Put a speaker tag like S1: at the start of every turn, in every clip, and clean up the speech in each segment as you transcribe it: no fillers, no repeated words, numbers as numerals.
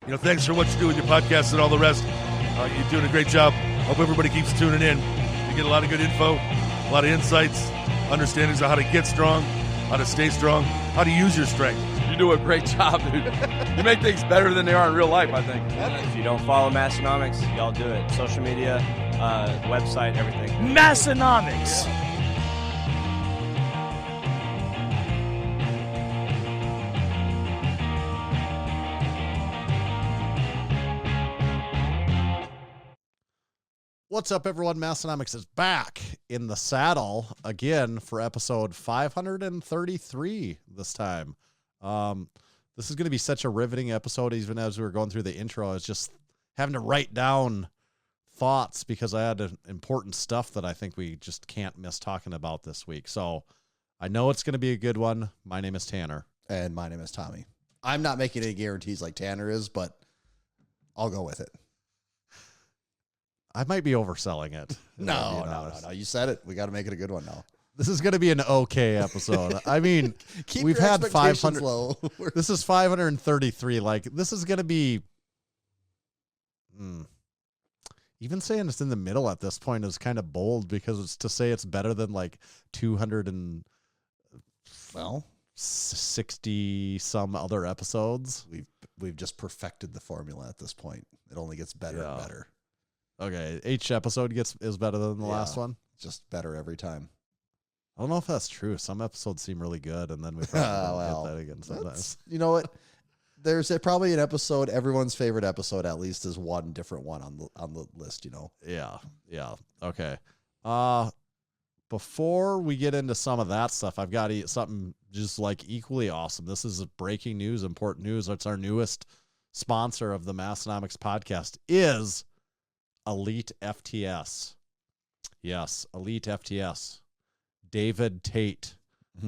S1: Thanks for what you do with your podcast and all the rest. You're doing a great job. Hope everybody keeps tuning in. You get a lot of good info, a lot of insights, understandings of how to get strong, how to stay strong, how to use your strength.
S2: You do a great job, dude. You make things better than they are in real life, I think.
S3: If you don't follow Massenomics, y'all do it. Social media, website, everything.
S4: Massenomics.
S3: Yeah.
S5: What's up, everyone? Massenomics is back in the saddle again for episode 533 this time. This is going to be such a riveting episode. Even as we were going through the intro, I was just having to write down thoughts because I had important stuff that I think we just can't miss talking about this week. So I know it's going to be a good one. My name is Tanner.
S6: And my name is Tommy. I'm not making any guarantees like Tanner is, but I'll go with it.
S5: I might be overselling it.
S6: No. You said it. We got to make it a good one now.
S5: This is going to be an okay episode. I mean,
S6: Keep
S5: we've
S6: your
S5: had
S6: expectations
S5: 500.
S6: low.
S5: This is 533. Like, this is going to be. Even saying it's in the middle at this point is kind of bold because it's to say it's better than like 260 some other episodes.
S6: We've just perfected the formula at this point. It only gets better and better.
S5: Okay, each episode is better than the last one.
S6: Just better every time.
S5: I don't know if that's true. Some episodes seem really good, and then we probably get that again sometimes.
S6: You know what? There's probably an episode. Everyone's favorite episode, at least, is one different one on the list.
S5: Yeah. Okay. Before we get into some of that stuff, I've got something just like equally awesome. This is breaking news, important news. It's our newest sponsor of the Massenomics podcast is EliteFTS. Yes, EliteFTS. David Tate,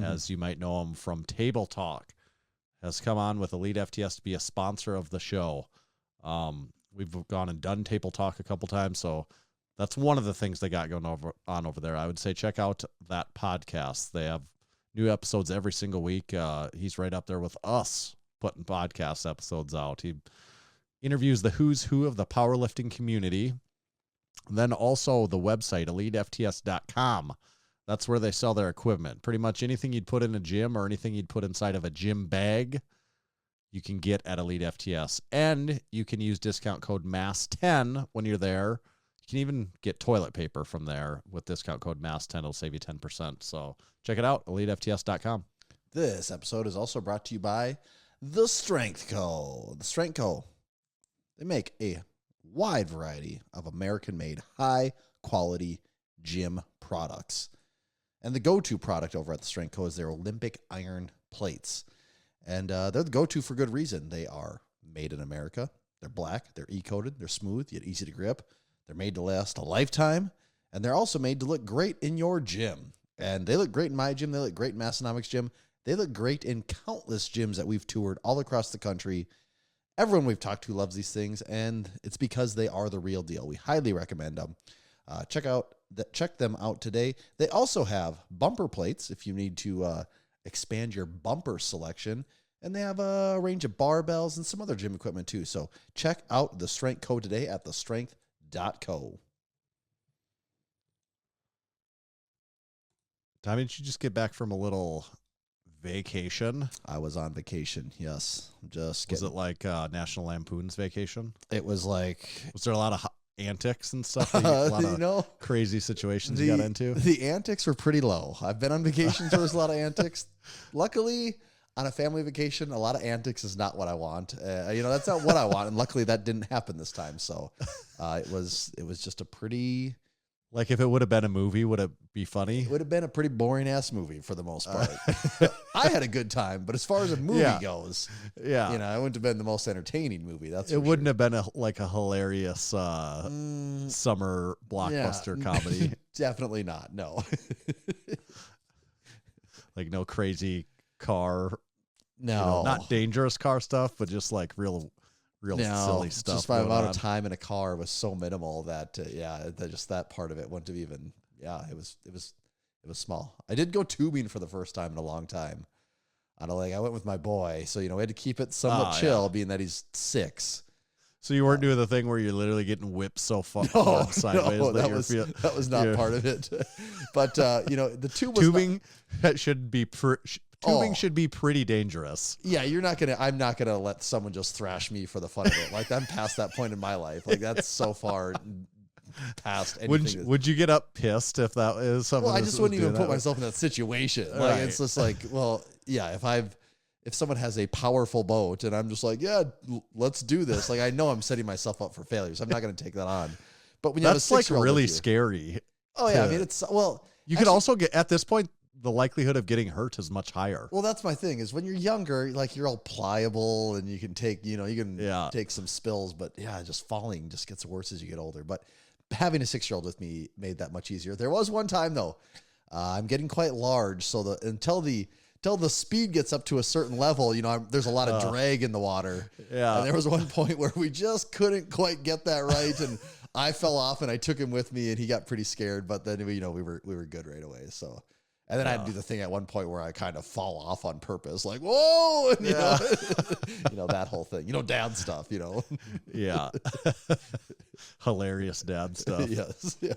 S5: as you might know him from Table Talk, has come on with EliteFTS to be a sponsor of the show. We've gone and done Table Talk a couple times, so that's one of the things they got going on over there. I would say check out that podcast. They have new episodes every single week. He's right up there with us putting podcast episodes out. He interviews the who's who of the powerlifting community. Then also the website, EliteFTS.com. That's where they sell their equipment. Pretty much anything you'd put in a gym or anything you'd put inside of a gym bag, you can get at EliteFTS. And you can use discount code MASS10 when you're there. You can even get toilet paper from there with discount code MASS10. It'll save you 10%. So check it out, EliteFTS.com.
S6: This episode is also brought to you by The Strength Co. The Strength Co. They make a wide variety of American-made, high-quality gym products. And the go-to product over at The Strength Co. is their Olympic iron plates. And they're the go-to for good reason. They are made in America. They're black. They're E-coated. They're smooth, yet easy to grip. They're made to last a lifetime. And they're also made to look great in your gym. And they look great in my gym. They look great in Massenomics gym. They look great in countless gyms that we've toured all across the country. Everyone we've talked to loves these things, and it's because they are the real deal. We highly recommend them. Check them out today. They also have bumper plates if you need to expand your bumper selection, and they have a range of barbells and some other gym equipment too. So check out The Strength Co. today at thestrength.co.
S5: Tommy, did you just get back from a little vacation?
S6: I was on vacation, yes.
S5: Was it like National Lampoon's Vacation?
S6: It was like...
S5: Was there a lot of antics and stuff? A lot of crazy situations you got into?
S6: The antics were pretty low. I've been on vacations where there's a lot of antics. Luckily, on a family vacation, a lot of antics is not what I want. That's not what I want, and luckily that didn't happen this time. So it was just a pretty...
S5: Like, if it would have been a movie, would it be funny?
S6: It would have been a pretty boring-ass movie for the most part. I had a good time, but as far as a movie goes, it wouldn't have been the most entertaining movie. It
S5: wouldn't have been a hilarious summer blockbuster comedy.
S6: Definitely not, no.
S5: Like, no crazy car.
S6: No.
S5: Not dangerous car stuff, but just like real silly stuff.
S6: Just my amount of time in a car was so minimal that just that part of it wouldn't have even. Yeah, it was small. I did go tubing for the first time in a long time. I went with my boy, so we had to keep it somewhat chill, being that he's 6.
S5: So you weren't doing the thing where you're literally getting whipped so far sideways
S6: that was not part of it. But the tube was
S5: tubing should be should be pretty dangerous.
S6: Yeah, I'm not gonna let someone just thrash me for the fun of it. Like I'm past that point in my life. Like that's so far past anything.
S5: Would you get up pissed if that is something?
S6: Well, I just wouldn't even put myself in that situation. Like
S5: Right.
S6: it's just like, well, yeah, if someone has a powerful boat and I'm just like, yeah, let's do this. Like I know I'm setting myself up for failures. I'm not going to take that on. But when you
S5: that's
S6: have a
S5: like
S6: 6-year-old
S5: really
S6: with you,
S5: scary.
S6: oh yeah, I
S5: to-
S6: mean it's well.
S5: You could also get at this point the likelihood of getting hurt is much higher.
S6: Well, that's my thing is when you're younger, like you're all pliable and you can take, take some spills, but yeah, just falling just gets worse as you get older. But having a 6-year-old with me made that much easier. There was one time though, I'm getting quite large, so until the speed gets up to a certain level, there's a lot of drag in the water.
S5: Yeah.
S6: And there was one point where we just couldn't quite get that right, and I fell off, and I took him with me, and he got pretty scared. But then we were good right away. So, and then I had to do the thing at one point where I kind of fall off on purpose, like whoa, and, that whole thing, dad stuff,
S5: Yeah. Hilarious dad stuff.
S6: Yes, yeah.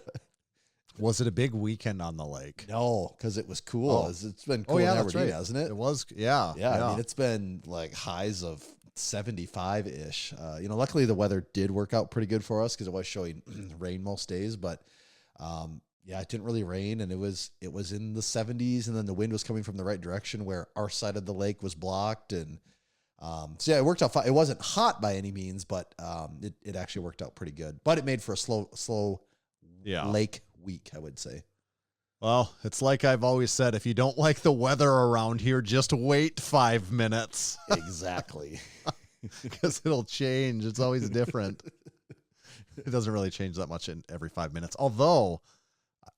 S5: Was it a big weekend on the lake?
S6: No, because it was cool.
S5: Oh.
S6: It's been cool in
S5: that's
S6: Aberdeen,
S5: right.
S6: hasn't it?
S5: It was, yeah.
S6: Yeah, I mean, it's been like highs of 75-ish. Luckily the weather did work out pretty good for us because it was showing rain most days, but it didn't really rain, and it was in the 70s, and then the wind was coming from the right direction where our side of the lake was blocked, and it worked out fine. It wasn't hot by any means, but it actually worked out pretty good. But it made for a slow lake week, I would say.
S5: Well, it's like I've always said, if you don't like the weather around here, just wait 5 minutes.
S6: Exactly.
S5: Because it'll change. It's always different. It doesn't really change that much in every 5 minutes. Although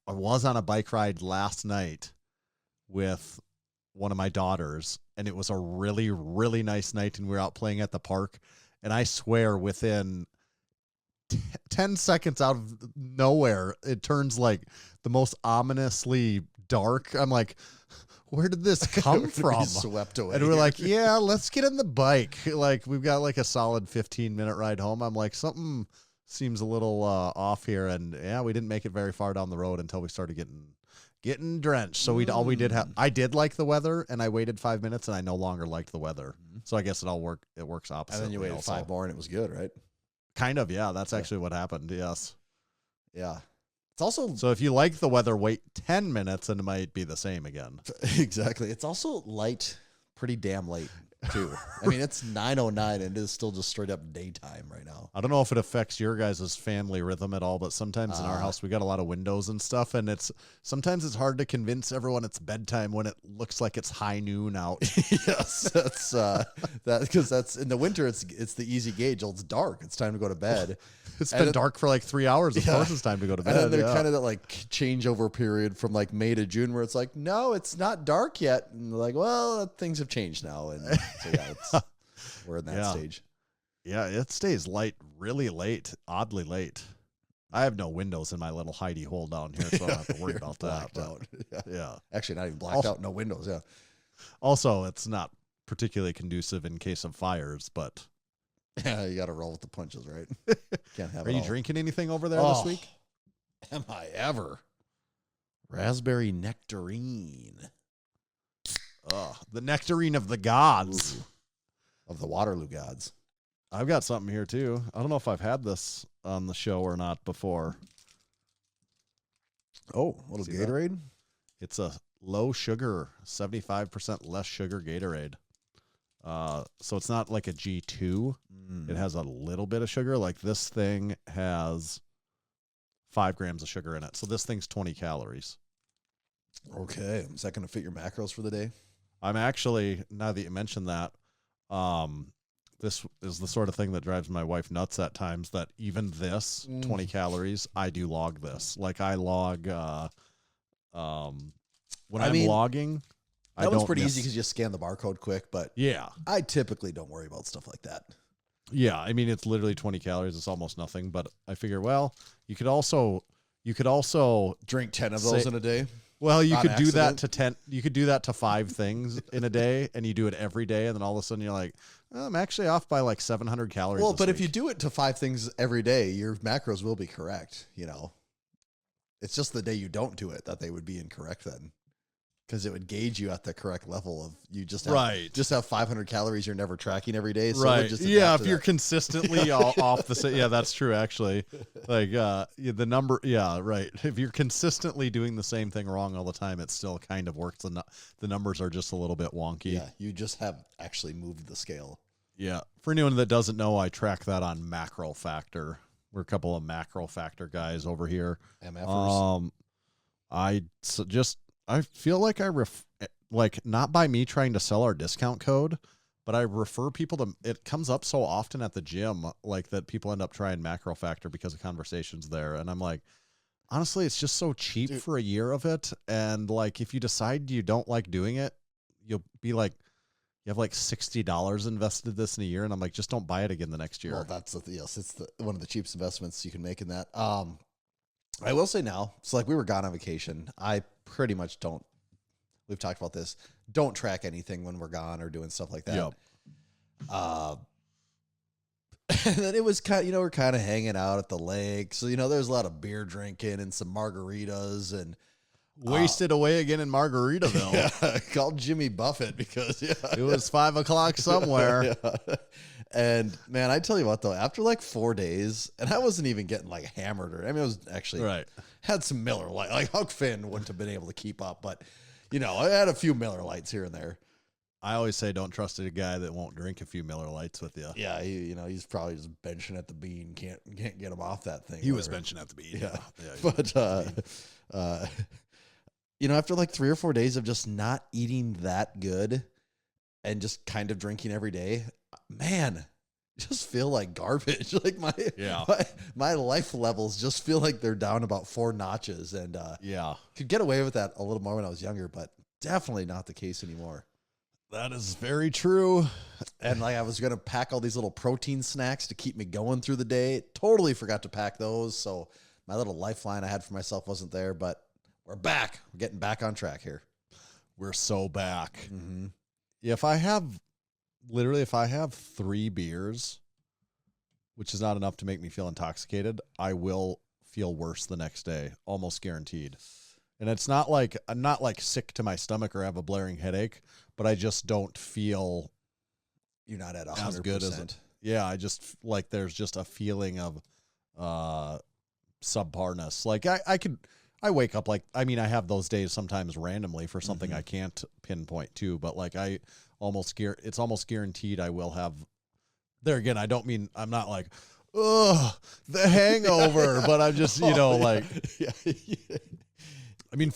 S5: I was on a bike ride last night with one of my daughters, and it was a really, really nice night, and we were out playing at the park. And I swear within 10 seconds out of nowhere, it turns like the most ominously dark. I'm like, where did this come from?
S6: Swept away.
S5: And we're like, yeah, let's get in the bike. Like, we've got like a solid 15-minute ride home. I'm like, something seems a little off here. And yeah, we didn't make it very far down the road until we started getting drenched. So I did like the weather, and I waited 5 minutes, and I no longer liked the weather. So I guess it works opposite.
S6: And then you waited 5 more, and it was good, right?
S5: Kind of, yeah. That's actually what happened. Yes.
S6: Yeah. It's also
S5: So if you like the weather, wait 10 minutes and it might be the same again.
S6: exactly. It's also light, pretty damn late too. I mean, it's 9:09 and it is still just straight up daytime right now.
S5: I don't know if it affects your guys' family rhythm at all, but sometimes in our house we got a lot of windows and stuff, and sometimes it's hard to convince everyone it's bedtime when it looks like it's high noon out.
S6: Yes, that's because that's in the winter. It's the easy gauge. It's dark. It's time to go to bed.
S5: It's been dark for like 3 hours. Of course, it's time to go to bed.
S6: And then they're kind of that like changeover period from like May to June where it's like, no, it's not dark yet. And they're like, well, things have changed now. And so yeah, we're in that stage.
S5: Yeah, it stays light really late, oddly late. I have no windows in my little hidey hole down here, so I don't have to worry about that.
S6: Out.
S5: Yeah.
S6: Actually, not even blacked out, no windows. Yeah.
S5: Also, it's not particularly conducive in case of fires, but
S6: yeah, you got to roll with the punches, right? Can't have.
S5: Are you drinking anything over there this week?
S6: Am I ever? Raspberry nectarine.
S5: The nectarine of the gods.
S6: Ooh. Of the Waterloo gods.
S5: I've got something here too. I don't know if I've had this on the show or not before.
S6: Oh, a little Gatorade?
S5: It's a low sugar, 75% less sugar Gatorade. So it's not like a G2. It has a little bit of sugar. Like this thing has 5 grams of sugar in it. So this thing's 20 calories.
S6: Okay. Is that going to fit your macros for the day?
S5: I'm actually, now that you mentioned that, this is the sort of thing that drives my wife nuts at times, that even this 20 calories, I do log this. Like I log, when I'm logging,
S6: that was pretty easy because you scan the barcode quick, but
S5: yeah,
S6: I typically don't worry about stuff like that.
S5: Yeah. I mean, it's literally 20 calories. It's almost nothing, but I figure, well, you could also
S6: drink 10 of those in a day.
S5: Well, you
S6: on
S5: could do that
S6: accident.
S5: to 10. You could do that to 5 things in a day, and you do it every day, and then all of a sudden you're like, oh, I'm actually off by like 700 calories.
S6: Well,
S5: this
S6: but if you
S5: week.
S6: do it to 5 things every day, your macros will be correct. You know, it's just the day you don't do it that they would be incorrect then, because it would gauge you at the correct level of you just have 500 calories you're never tracking every day. So it would just
S5: Yeah.
S6: adapt
S5: If
S6: to
S5: you're
S6: that.
S5: consistently off the same, yeah, that's true. Actually, like the number, yeah, right. If you're consistently doing the same thing wrong all the time, it still kind of works. The numbers are just a little bit wonky.
S6: Yeah, you just have actually moved the scale.
S5: Yeah. For anyone that doesn't know, I track that on MacroFactor. We're a couple of MacroFactor guys over here.
S6: MFers.
S5: I feel like like not by me trying to sell our discount code, but I refer people to, it comes up so often at the gym, like that people end up trying MacroFactor because of conversations there. And I'm like, honestly, it's just so cheap for a year of it. And like, if you decide you don't like doing it, you'll be like, you have like $60 invested this in a year. And I'm like, just don't buy it again the next year.
S6: Well, it's one of the cheapest investments you can make in that. I will say now, it's like we were gone on vacation. I pretty much don't. We've talked about this. Don't track anything when we're gone or doing stuff like that.
S5: Yep.
S6: And then it was kind of, we're kind of hanging out at the lake. So, there's a lot of beer drinking and some margaritas and
S5: Wasted away again in Margaritaville.
S6: yeah, called Jimmy Buffett because
S5: It was 5 o'clock somewhere.
S6: Yeah. And man, I tell you what though, after like 4 days, and I wasn't even getting like hammered I was actually
S5: Right.
S6: had some Miller Lite. Like Huck Finn wouldn't have been able to keep up, but I had a few Miller Lights here and there.
S5: I always say don't trust a guy that won't drink a few Miller Lights with you.
S6: Yeah, he's probably just benching at the bean. Can't get him off that thing.
S5: He was
S6: whatever.
S5: benching at the beat.
S6: Yeah.
S5: Yeah.
S6: But after like 3 or 4 days of just not eating that good and just kind of drinking every day, man, just feel like garbage. Like my life levels just feel like they're down about 4 notches, and could get away with that a little more when I was younger, but definitely not the case anymore.
S5: That is very true.
S6: And like I was gonna pack all these little protein snacks to keep me going through the day. Totally forgot to pack those, so my little lifeline I had for myself wasn't there. But we're back. We're getting back on track here.
S5: We're so back.
S6: Mm-hmm.
S5: If I have 3 beers, which is not enough to make me feel intoxicated, I will feel worse the next day, almost guaranteed. And it's not like I'm not like sick to my stomach or have a blaring headache, but I just don't feel
S6: You're not at 100%.
S5: as good as it. Yeah, I just like there's just a feeling of subparness. Like I wake up like, I have those days sometimes randomly for something I can't pinpoint to, but like it's almost guaranteed I will have. There again, I'm not like, ugh, the hangover, but I'm just, like, for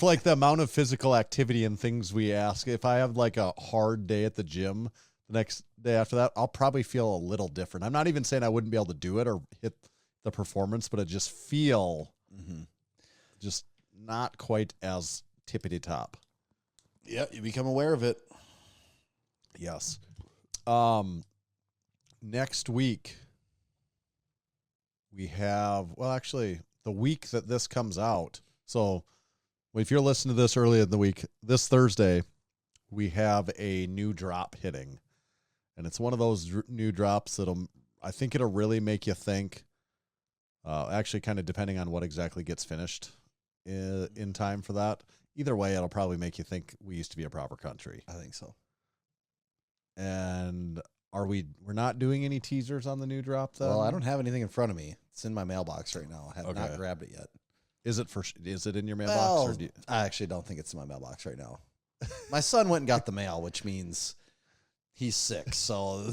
S5: like the amount of physical activity and things we ask, if I have like a hard day at the gym, the next day after that, I'll probably feel a little different. I'm not even saying I wouldn't be able to do it or hit the performance, but I just feel just not quite as tippity top.
S6: Yeah, you become aware of it.
S5: Yes. Next week we have, actually the week that this comes out. So if you're listening to this early in the week, this Thursday, we have a new drop hitting, and it's one of those new drops I think it'll really make you think, actually kind of depending on what exactly gets finished in time for that. Either way, it'll probably make you think we used to be a proper country.
S6: I think so.
S5: And we're not doing any teasers on the new drop then?
S6: Well, I don't have anything in front of me. It's in my mailbox right now. I have not grabbed it yet.
S5: Is it in your mailbox?
S6: Well, I actually don't think it's in my mailbox right now. My son went and got the mail, which means he's sick. So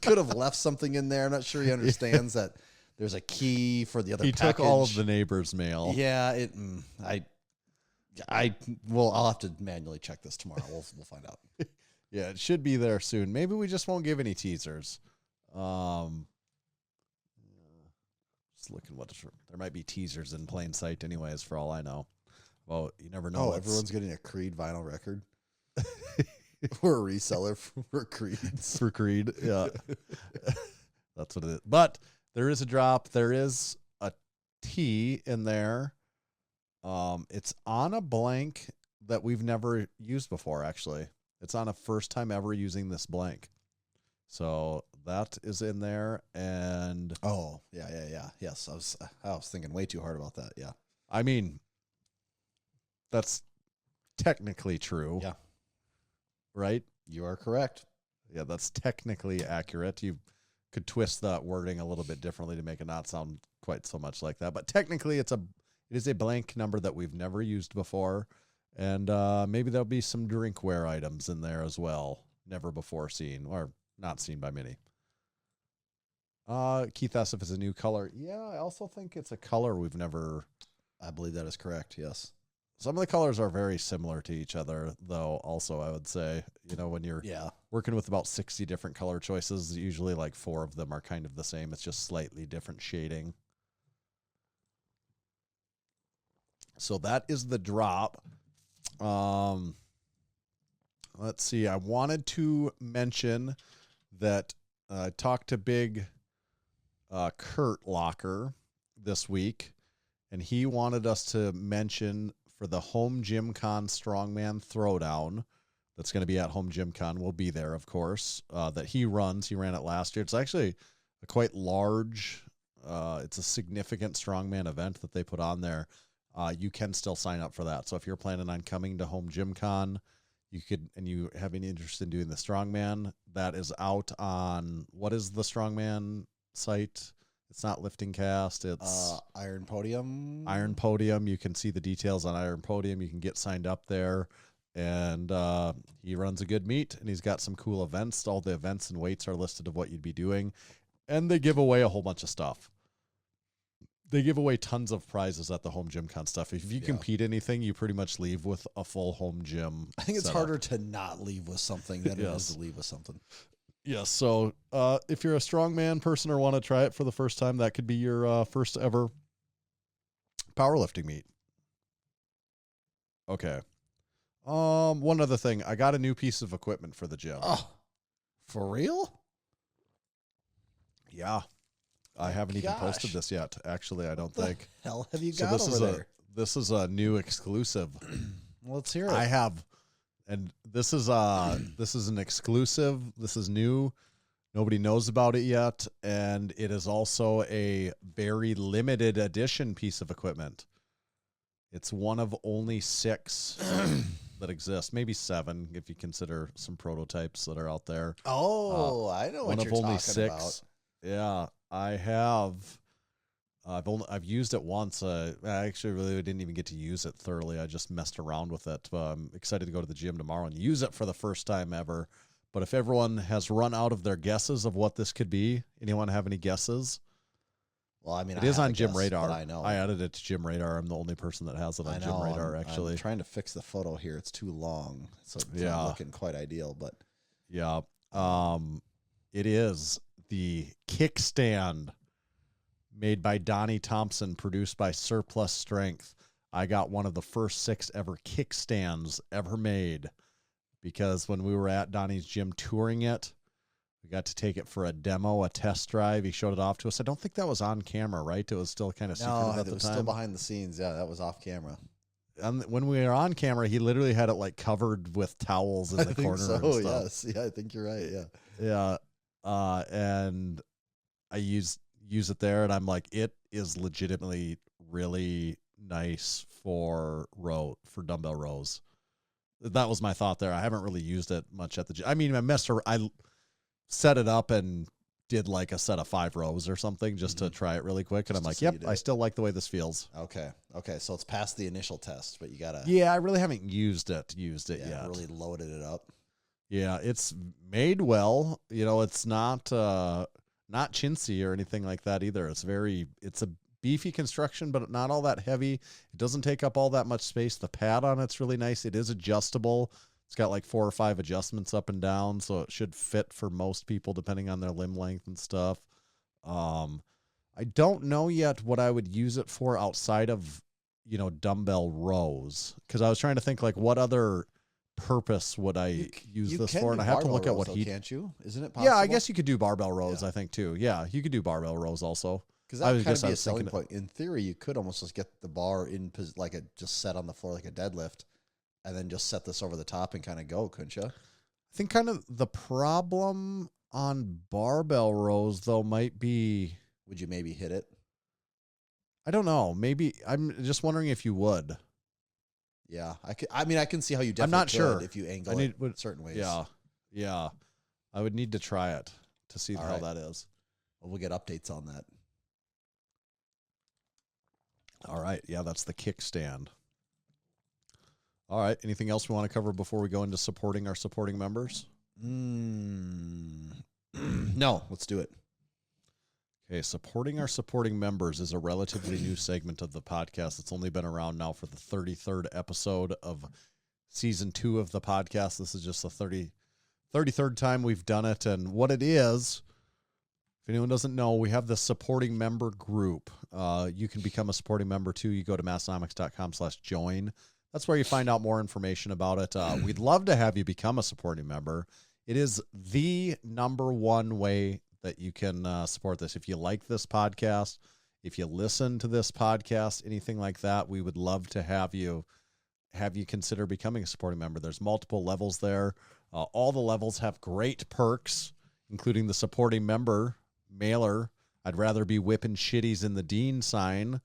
S6: could have left something in there. I'm not sure he understands that there's a key for the other package.
S5: Took all of the neighbor's mail.
S6: Yeah, I'll have to manually check this tomorrow. We'll find out.
S5: Yeah, it should be there soon. Maybe we just won't give any teasers. Just looking there might be teasers in plain sight anyways, for all I know. Well, you never know.
S6: Oh, everyone's getting a Creed vinyl record. We're a reseller for Creed.
S5: For Creed, yeah. That's what it is. But there is a drop. There is a tee in there. It's on a blank that we've never used before, actually. It's on a first time ever using this blank. So that is in there. And
S6: Oh, yeah. Yes, I was thinking way too hard about that. Yeah.
S5: I mean, that's technically true.
S6: Yeah.
S5: Right?
S6: You are correct.
S5: Yeah, that's technically accurate. You could twist that wording a little bit differently to make it not sound quite so much like that. But technically, it is a blank number that we've never used before. And maybe there'll be some drinkware items in there as well. Never before seen, or not seen by many. Keith asked if it's a new color. Yeah, I also think it's a color we've never...
S6: I believe that is correct, yes.
S5: Some of the colors are very similar to each other, though, also, I would say. You know, when you're working with about 60 different color choices, usually like 4 of them are kind of the same. It's just slightly different shading. So that is the drop. Let's see. I wanted to mention that I talked to Big Kurt Locker this week, and he wanted us to mention for the Home Gym Con Strongman Throwdown that's going to be at Home Gym Con. We'll be there, of course, that he runs. He ran it last year. It's actually a quite large, it's a significant Strongman event that they put on there. You can still sign up for that. So if you're planning on coming to Home Gym Con, you could, and you have any interest in doing the Strongman, that is out on, what is the Strongman site? It's not Lifting Cast. It's
S6: Iron Podium.
S5: Iron Podium. You can see the details on Iron Podium. You can get signed up there. And he runs a good meet, and he's got some cool events. All the events and weights are listed of what you'd be doing. And they give away a whole bunch of stuff. They give away tons of prizes at the Home Gym Con stuff. If you compete anything, you pretty much leave with a full home gym.
S6: I think it's
S5: setup.
S6: harder to not leave with something than it is to leave with something.
S5: Yes. So if you're a strongman person or want to try it for the first time, that could be your first ever powerlifting meet. Okay. One other thing. I got a new piece of equipment for the gym.
S6: Oh, for real?
S5: Yeah. I haven't even posted this yet. Actually, I don't think.
S6: The hell have you got over there?
S5: This is a new exclusive.
S6: Well, let's hear it.
S5: I have, and this is an exclusive. This is new. Nobody knows about it yet, and it is also a very limited edition piece of equipment. It's one of only 6 that exist, maybe 7 if you consider some prototypes that are out there.
S6: Oh, I know what you're talking about.
S5: Yeah, I have. I've used it once. I actually really didn't even get to use it thoroughly. I just messed around with it. I'm excited to go to the gym tomorrow and use it for the first time ever. But if everyone has run out of their guesses of what this could be, anyone have any guesses?
S6: Well, I mean,
S5: it is on Gym Radar.
S6: I know.
S5: I added it to Gym Radar. I'm the only person that has it on Gym Radar, actually.
S6: I'm trying to fix the photo here. It's too long. So it's not looking quite ideal, but.
S5: Yeah. It is the kickstand made by Donnie Thompson, produced by Surplus Strength. I got one of the first 6 ever kickstands ever made because when we were at Donnie's gym touring it, we got to take it for a demo, a test drive. He showed it off to us. I don't think that was on camera, right? It was still kind of secret at the time.
S6: It was still behind the scenes. Yeah, that was off camera.
S5: And when we were on camera, he literally had it like covered with towels in the corner.
S6: So, yes. Yeah, I think you're right. Yeah.
S5: Yeah. And I use it there, and I'm like, it is legitimately really nice for dumbbell rows. That was my thought there. I haven't really used it much at the gym. I mean, I set it up and did like a set of 5 rows or something just to try it really quick, and I'm like, yep, I still like the way this feels.
S6: Okay, so it's past the initial test, but you gotta.
S5: Yeah, I really haven't used it yet.
S6: Really loaded it up.
S5: Yeah, it's made well. You know, it's not chintzy or anything like that either. It's a beefy construction, but not all that heavy. It doesn't take up all that much space. The pad on it's really nice. It is adjustable. It's got like 4 or 5 adjustments up and down, so it should fit for most people depending on their limb length and stuff. I don't know yet what I would use it for outside of, dumbbell rows, because I was trying to think like what other purpose would I use this for, and I have to look at what
S6: can't you? Isn't it possible?
S5: Yeah, I guess you could do barbell rows, I think too. Yeah, you could do barbell rows also.
S6: Because that would kind of be a
S5: thinking
S6: selling point. In theory, you could almost just get the bar in like it just set on the floor like a deadlift, and then just set this over the top and kind of go, couldn't you?
S5: I think kind of the problem on barbell rows though might be,
S6: Would you maybe hit it?
S5: I don't know. Maybe I'm just wondering if you would.
S6: Yeah, I mean, I can see how you definitely
S5: I'm not sure
S6: if you angle it certain ways.
S5: Yeah. I would need to try it to see
S6: All
S5: how
S6: right.
S5: that is.
S6: Well, we'll get updates on that.
S5: All right. Yeah, that's the kickstand. All right. Anything else we want to cover before we go into supporting our supporting members?
S6: No, let's do it.
S5: Okay, supporting our supporting members is a relatively new segment of the podcast. It's only been around now for the 33rd episode of season 2 of the podcast. This is just the 33rd time we've done it. And what it is, if anyone doesn't know, we have the supporting member group. You can become a supporting member too. You go to massenomics.com/join. That's where you find out more information about it. We'd love to have you become a supporting member. It is the number one way that you can support this. If you like this podcast, if you listen to this podcast, anything like that, we would love to have you consider becoming a supporting member. There's multiple levels there. All the levels have great perks, including the supporting member mailer. I'd rather be whipping shitties in the Dean sign,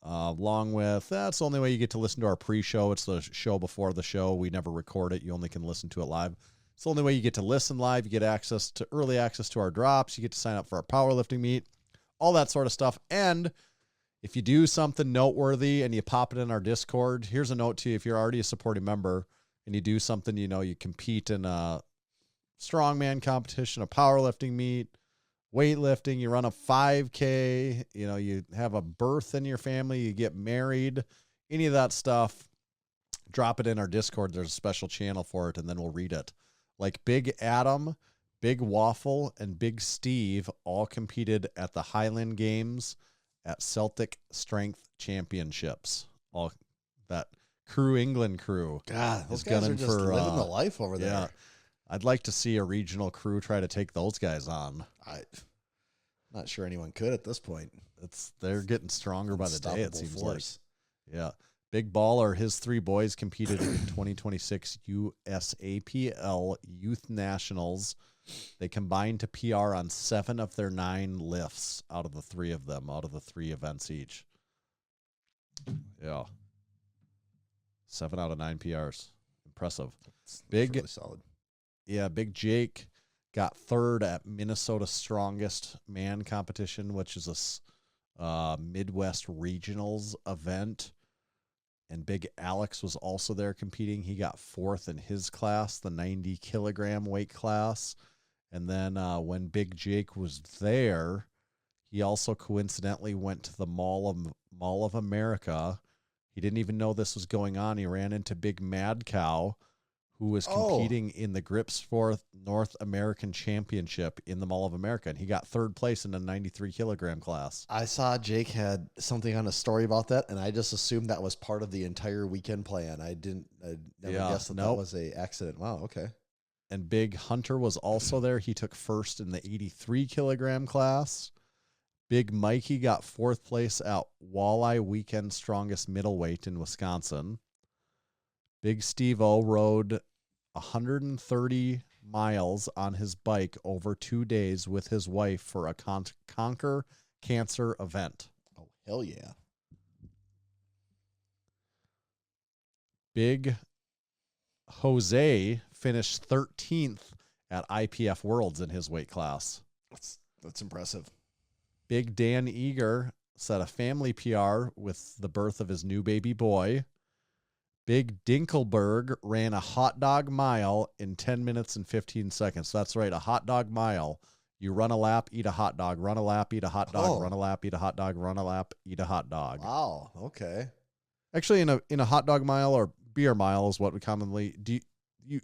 S5: along with, that's the only way you get to listen to our pre-show. It's the show before the show. We never record it. You only can listen to it live. It's the only way you get to listen live. You get early access to our drops. You get to sign up for our powerlifting meet, all that sort of stuff. And if you do something noteworthy and you pop it in our Discord, here's a note to you. If you're already a supporting member and you do something, you compete in a strongman competition, a powerlifting meet, weightlifting, you run a 5K, you have a birth in your family, you get married, any of that stuff, drop it in our Discord. There's a special channel for it, and then we'll read it. Like Big Adam, Big Waffle, and Big Steve all competed at the Highland Games at Celtic Strength Championships. All that England crew.
S6: God, those
S5: is
S6: guys are
S5: gunning
S6: just
S5: for,
S6: living the life over there.
S5: Yeah, I'd like to see a regional crew try to take those guys on.
S6: I'm not sure anyone could at this point.
S5: They're getting stronger by the day, it
S6: Unstoppable
S5: seems
S6: force.
S5: like. Yeah. Big Baller, his 3 boys competed in 2026 USAPL Youth Nationals. They combined to PR on 7 of their 9 lifts out of the 3 events each. Yeah. 7 out of 9 PRs. Impressive.
S6: It's really solid.
S5: Yeah, Big Jake got 3rd at Minnesota Strongest Man competition, which is a Midwest Regionals event. And Big Alex was also there competing. He got 4th in his class, the 90 kilogram weight class. And then when Big Jake was there, he also coincidentally went to the Mall of America. He didn't even know this was going on. He ran into Big Mad Cow, who was competing in the Grips for North American Championship in the Mall of America. And he got 3rd place in the 93 kilogram class.
S6: I saw Jake had something on a story about that, and I just assumed that was part of the entire weekend plan. I never guessed that was a accident. Wow, okay.
S5: And Big Hunter was also there. He took 1st in the 83 kilogram class. Big Mikey got 4th place at Walleye Weekend Strongest Middleweight in Wisconsin. Big Steve-O rode 130 miles on his bike over 2 days with his wife for a Conquer Cancer event.
S6: Oh, hell yeah.
S5: Big Jose finished 13th at IPF Worlds in his weight class.
S6: That's impressive.
S5: Big Dan Eager set a family PR with the birth of his new baby boy. Big Dinkelberg ran a hot dog mile in 10 minutes and 15 seconds. That's right, a hot dog mile. You run a lap, eat a hot dog, run a lap, eat a hot dog, run a lap, eat a hot dog, run a lap, eat a hot dog.
S6: Wow, okay.
S5: Actually, in a hot dog mile or beer mile is what we commonly do.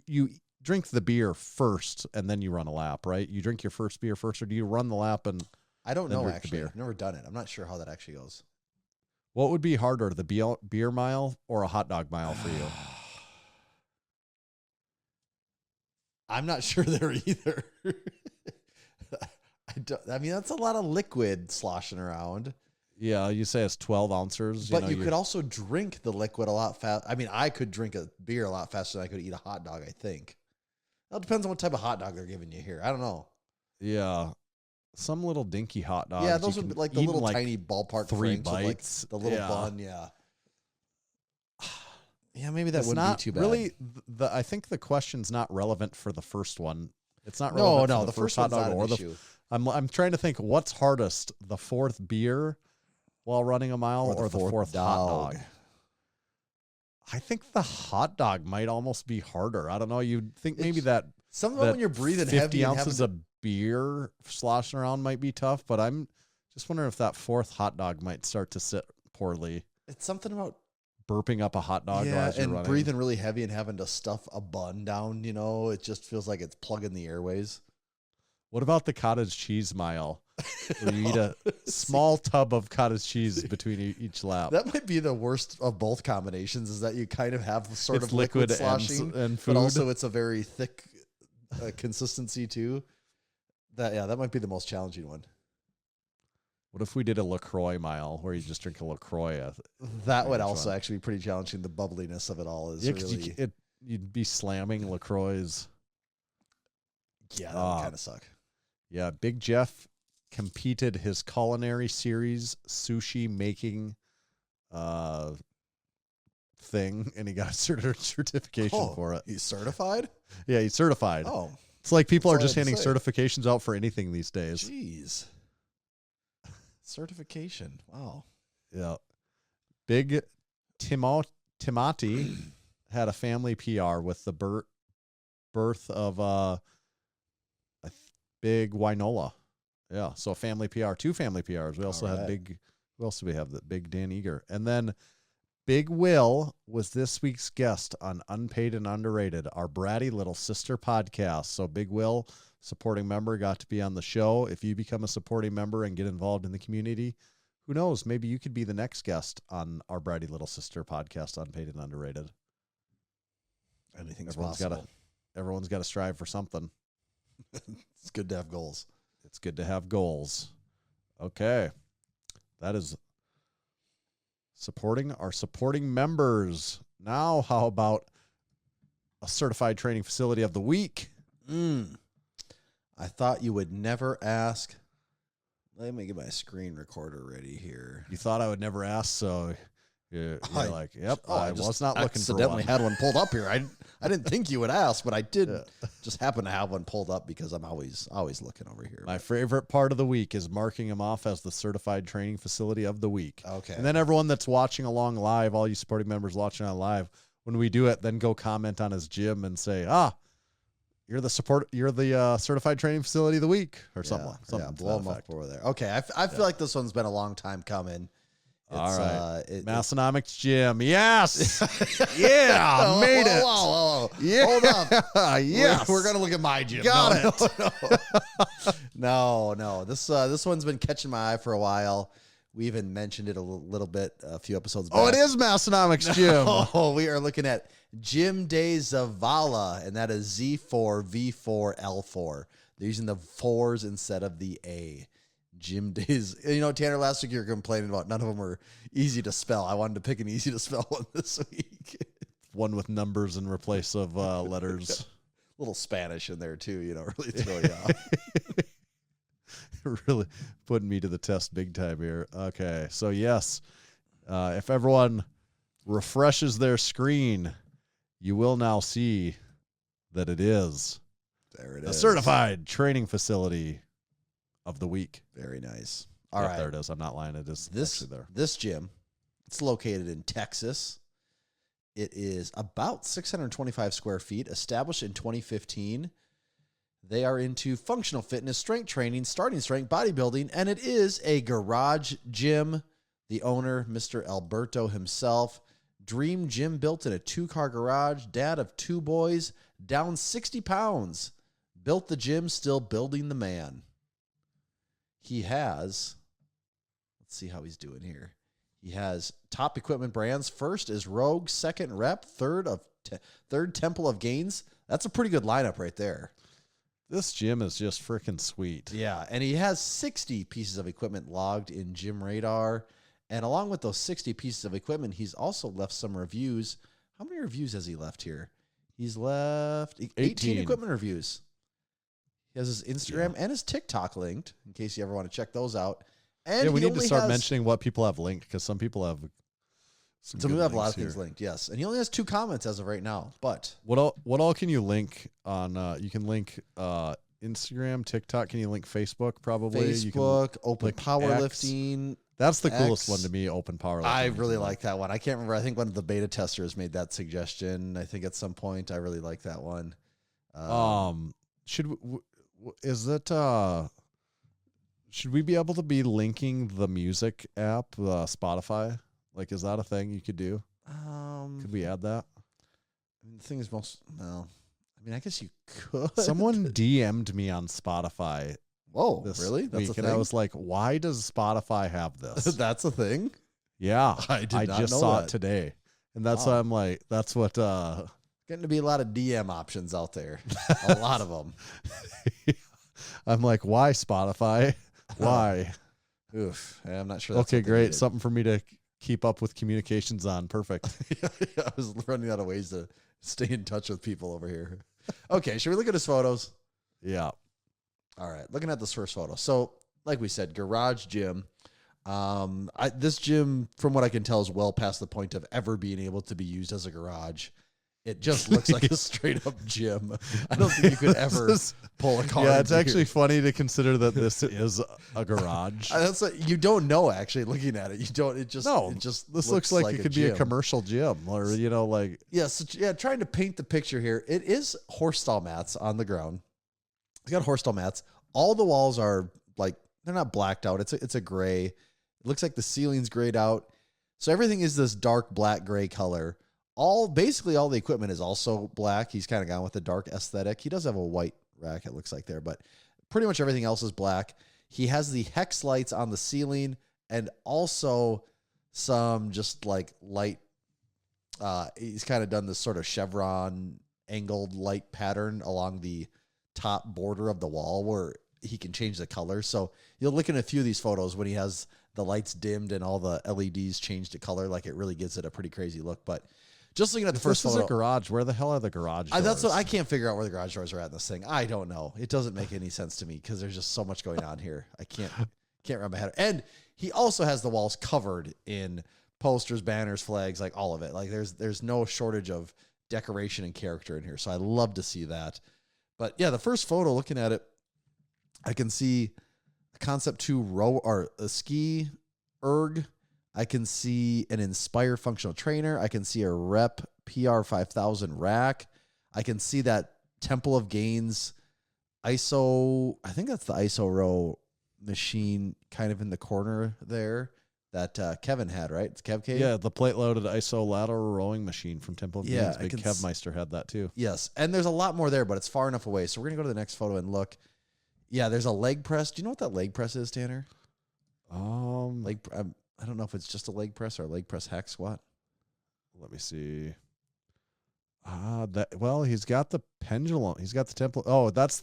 S5: You drink the beer first and then you run a lap, right? You drink your first beer first, or do you run the lap and
S6: I don't
S5: then
S6: know,
S5: drink the
S6: actually.
S5: beer?
S6: I've never done it. I'm not sure how that actually goes.
S5: What would be harder, the beer mile or a hot dog mile for you?
S6: I'm not sure there either. I mean, that's a lot of liquid sloshing around.
S5: Yeah, you say it's 12 ounces.
S6: But you could also drink the liquid a lot fast. I mean, I could drink a beer a lot faster than I could eat a hot dog, I think. Well, it depends on what type of hot dog they're giving you here. I don't know.
S5: Yeah. Some little dinky hot dogs.
S6: Yeah, those would be like the little tiny ballpark
S5: 3
S6: Franks
S5: bites.
S6: with like the little bun, yeah. Yeah, maybe that wouldn't be too bad.
S5: Really, I think the question's not relevant for the first one. It's not
S6: No,
S5: relevant
S6: no,
S5: for
S6: the first
S5: hot
S6: one's
S5: dog
S6: not
S5: or
S6: an
S5: the
S6: issue.
S5: I'm trying to think what's hardest, the fourth beer while running a mile or the fourth hot dog. I think the hot dog might almost be harder. I don't know. You'd think maybe that
S6: some of them when you're breathing
S5: 50
S6: heavy and
S5: ounces of beer sloshing around might be tough, but I'm just wondering if that fourth hot dog might start to sit poorly.
S6: it's something about
S5: Burping up a hot dog as you're
S6: and
S5: running.
S6: breathing really heavy and having to stuff a bun down, it just feels like it's plugging the airways.
S5: What about the cottage cheese mile? Where you eat a small tub of cottage cheese between each lap.
S6: That might be the worst of both combinations, is that you kind of have sort
S5: It's
S6: of liquid
S5: liquid
S6: sloshing,
S5: and food.
S6: but also it's a very thick consistency too. That might be the most challenging one.
S5: What if we did a LaCroix mile where you just drink a LaCroix?
S6: That would also actually be pretty challenging. The bubbliness of it all is really...
S5: you'd be slamming LaCroix.
S6: Yeah, that would kind of suck.
S5: Yeah, Big Jeff competed his culinary series sushi making thing, and he got a certification for it.
S6: He's certified?
S5: Yeah, he's certified.
S6: Oh.
S5: It's like people
S6: That's
S5: are
S6: all I
S5: just
S6: had to
S5: handing
S6: say.
S5: certifications out for anything these days.
S6: Jeez. Certification. Wow.
S5: Yeah. Big Timati had a family PR with the birth of Big Winola. Yeah, so family PR, 2 family PRs. We also had who else do we have? The Big Dan Eager. And then Big Will was this week's guest on Unpaid and Underrated, our bratty little sister podcast. So Big Will, supporting member, got to be on the show. If you become a supporting member and get involved in the community, who knows? Maybe you could be the next guest on our bratty little sister podcast, Unpaid and Underrated.
S6: Anything's possible.
S5: Everyone's got to strive for something.
S6: It's good to have goals.
S5: It's good to have goals. Okay. That is supporting our supporting members. Now, how about a certified training facility of the week?
S6: I thought you would never ask. Let me get my screen recorder ready here.
S5: You thought I would never ask, so you're like, yep, I was not looking for one.
S6: Accidentally had one pulled up here. I didn't think you would ask, but I did just happen to have one pulled up because I'm always looking over here.
S5: My favorite part of the week is marking him off as the certified training facility of the week.
S6: Okay.
S5: And then everyone that's watching along live, all you supporting members watching on live, when we do it, then go comment on his gym and say, you're the certified training facility of the week or something.
S6: Blow them up over there. Okay. I feel like this one's been a long time coming.
S5: All right. Massenomics gym. Yes. Yeah. Made it.
S6: Whoa.
S5: Yeah.
S6: Hold up.
S5: Yes.
S6: We're going to look at my gym.
S5: Got it.
S6: No. This one's been catching my eye for a while. We even mentioned it a little bit a few episodes back.
S5: Oh, it is Massenomics gym.
S6: Oh, we are looking at Gym Day Zavala, and that is Z4, V4, L4. They're using the 4s instead of the A. Gym Days. Tanner, last week you were complaining about none of them were easy to spell. I wanted to pick an easy to spell one this week.
S5: One with numbers in replace of letters.
S6: A little Spanish in there too, really throw you off.
S5: Really putting me to the test big time here. Okay, so yes, if everyone refreshes their screen, you will now see that it is
S6: a
S5: certified training facility of the week.
S6: Very nice. All right,
S5: there it is. I'm not lying. It is actually there.
S6: This gym, it's located in Texas. It is about 625 square feet, established in 2015. They are into functional fitness, strength training, starting strength, bodybuilding, and it is a garage gym. The owner, Mr. Alberto himself, dream gym built in a 2-car garage, dad of 2 boys, down 60 pounds. Built the gym, still building the man. He has, let's see how he's doing here. He has top equipment brands. First is Rogue, second Rep, third Temple of Gains. That's a pretty good lineup right there.
S5: This gym is just freaking sweet.
S6: Yeah, and he has 60 pieces of equipment logged in Gym Radar. And along with those 60 pieces of equipment, he's also left some reviews. How many reviews has he left here? He's left 18 equipment reviews. He has his Instagram and his TikTok linked in case you ever want to check those out. And
S5: we need to start mentioning what people have linked because some people have
S6: some people have a lot of things linked, yes. And he only has 2 comments as of right now. But
S5: what all can you link on? You can link Instagram, TikTok. Can you link Facebook? Probably
S6: Facebook, Open Powerlifting.
S5: That's the coolest one to me. Open Powerlifting.
S6: I really like that one. I can't remember. I think one of the beta testers made that suggestion. I think at some point I really like that one. Should we be able to be linking the music app, Spotify? Like, is that a thing you could do? Could we add that? I mean, the thing is I guess you could.
S5: Someone DM'd me on Spotify.
S6: Whoa, really?
S5: That's a thing? And I was like, why does Spotify have this?
S6: That's a thing?
S5: Yeah.
S6: I
S5: just saw it today. And that's why I'm like, that's what...
S6: Getting to be a lot of DM options out there. A lot of them.
S5: I'm like, why Spotify? Why?
S6: Oof. I'm not sure that's
S5: okay, great. Something for me to keep up with communications on. Perfect.
S6: I was running out of ways to stay in touch with people over here. Okay, should we look at his photos?
S5: Yeah.
S6: All right, looking at this first photo. So, like we said, garage gym. This gym, from what I can tell, is well past the point of ever being able to be used as a garage. It just looks like a straight up gym. I don't think you could ever pull a car.
S5: Yeah, it's actually funny to consider that this is a garage.
S6: That's what, you don't know actually looking at it. You don't. It just
S5: this looks like it could be a commercial gym, or like
S6: Trying to paint the picture here. It is horse stall mats on the ground. It's got horse stall mats. All the walls are like they're not blacked out. It's a gray. It looks like the ceiling's grayed out. So everything is this dark black gray color. Basically all the equipment is also black. He's kind of gone with the dark aesthetic. He does have a white rack, it looks like there, but pretty much everything else is black. He has the hex lights on the ceiling and also some just like light. He's kind of done this sort of chevron angled light pattern along the top border of the wall where he can change the color. So you'll look at a few of these photos when he has the lights dimmed and all the LEDs changed to color. Like it really gives it a pretty crazy look, but just looking at the first photo.
S5: This is a garage. Where the hell are the garage doors?
S6: That's what I can't figure out where the garage doors are at in this thing. I don't know. It doesn't make any sense to me because there's just so much going on here. I can't wrap my head. And he also has the walls covered in posters, banners, flags, like all of it. Like there's no shortage of decoration and character in here. So I love to see that. But yeah, the first photo, looking at it, I can see a Concept 2 row or a ski erg. I can see an Inspire functional trainer. I can see a Rep PR 5000 rack. I can see that Temple of Gains ISO. I think that's the ISO row machine kind of in the corner there that Kevin had, right? It's Kev K?
S5: Yeah, the plate loaded ISO lateral rowing machine from Temple of Gains. Big Kevmeister had that too.
S6: Yes, and there's a lot more there, but it's far enough away. So we're going to go to the next photo and look. Yeah, there's a leg press. Do you know what that leg press is, Tanner? I don't know if it's just a leg press or a leg press hex. What?
S5: Let me see. He's got the pendulum. He's got the temple. Oh, that's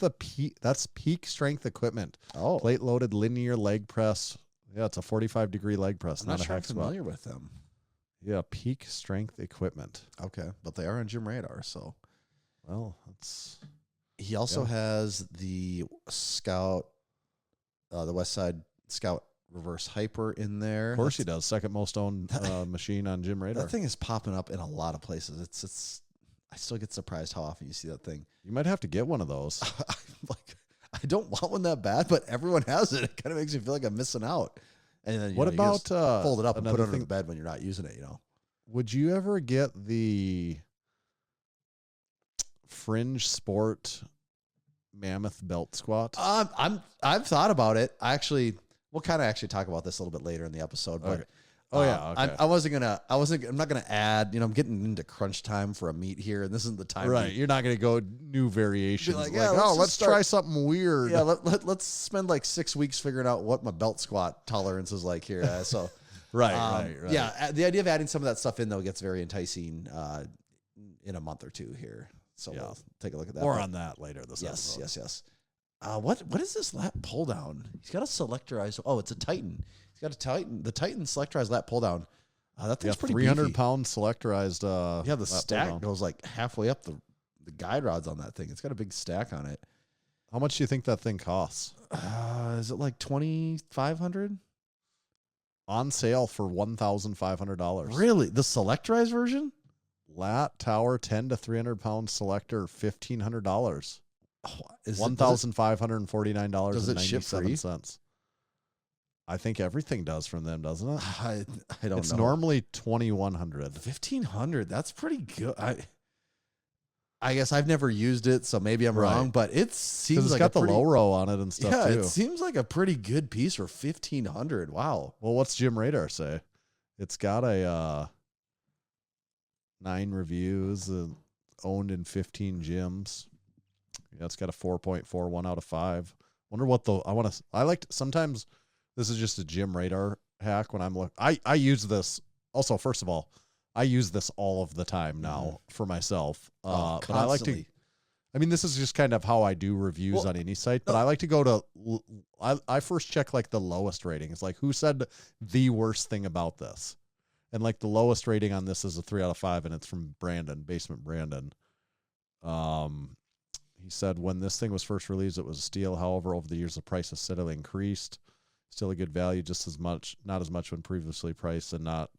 S5: that's peak strength equipment.
S6: Oh,
S5: plate loaded linear leg press. Yeah, it's a 45-degree leg press.
S6: I'm not sure I'm familiar with them.
S5: Yeah, peak strength equipment.
S6: Okay, but they are on Gym Radar, so.
S5: Well, that's.
S6: He also has the Scout, the West Side Scout reverse hyper in there.
S5: Of course he does. Second most owned machine on Gym Radar.
S6: That thing is popping up in a lot of places. It's. I still get surprised how often you see that thing.
S5: You might have to get one of those.
S6: I don't want one that bad, but everyone has it. It kind of makes me feel like I'm missing out. And then
S5: what about
S6: fold it up and put it under the bed when you're not using it?
S5: Would you ever get the Fringe Sport Mammoth Belt Squat?
S6: I've thought about it. We'll kind of actually talk about this a little bit later in the episode. But
S5: okay. Okay.
S6: I'm not gonna add. I'm getting into crunch time for a meet here, and this isn't the time.
S5: Right, you're not gonna go new variations.
S6: Let's
S5: try something weird.
S6: Yeah, let's spend like 6 weeks figuring out what my belt squat tolerance is like here. So,
S5: right.
S6: Yeah, the idea of adding some of that stuff in though gets very enticing in a month or two here. So we'll take a look at that.
S5: More on that later. This episode.
S6: Yes. What is this lat pull down? He's got a selectorized. Oh, it's a Titan. He's got a Titan. The Titan selectorized lat pull down. That thing's pretty
S5: 300-pound selectorized.
S6: Yeah, the stack goes like halfway up the guide rods on that thing. It's got a big stack on it.
S5: How much do you think that thing costs?
S6: Is it like $2,500?
S5: On sale for $1,500.
S6: Really? The selectorized version?
S5: Lat tower 10 to 300-pound selector, $1,500. $1,549.97.
S6: Does it ship free?
S5: I think everything does from them, doesn't it?
S6: I don't know.
S5: It's normally $2,100.
S6: $1,500. That's pretty good. I guess I've never used it, so maybe I'm wrong, but it seems
S5: it's
S6: like
S5: got the low row on it and stuff too.
S6: It seems like a pretty good piece for $1,500. Wow.
S5: Well, what's Jim Radar say? It's got a 9 reviews, owned in 15 gyms. Yeah, it's got a 4.41 out of 5. Wonder what sometimes this is just a Jim Radar hack when I'm looking. I use this also. First of all, I use this all of the time now for myself. But I like to, this is just kind of how I do reviews on any site, but I like to go to, I first check like the lowest rating. It's like, who said the worst thing about this? And like the lowest rating on this is a 3 out of 5, and it's from Basement Brandon. He said, when this thing was first released, it was a steal. However, over the years, the price has steadily increased. Still a good value, just as much, not as much when previously priced, and not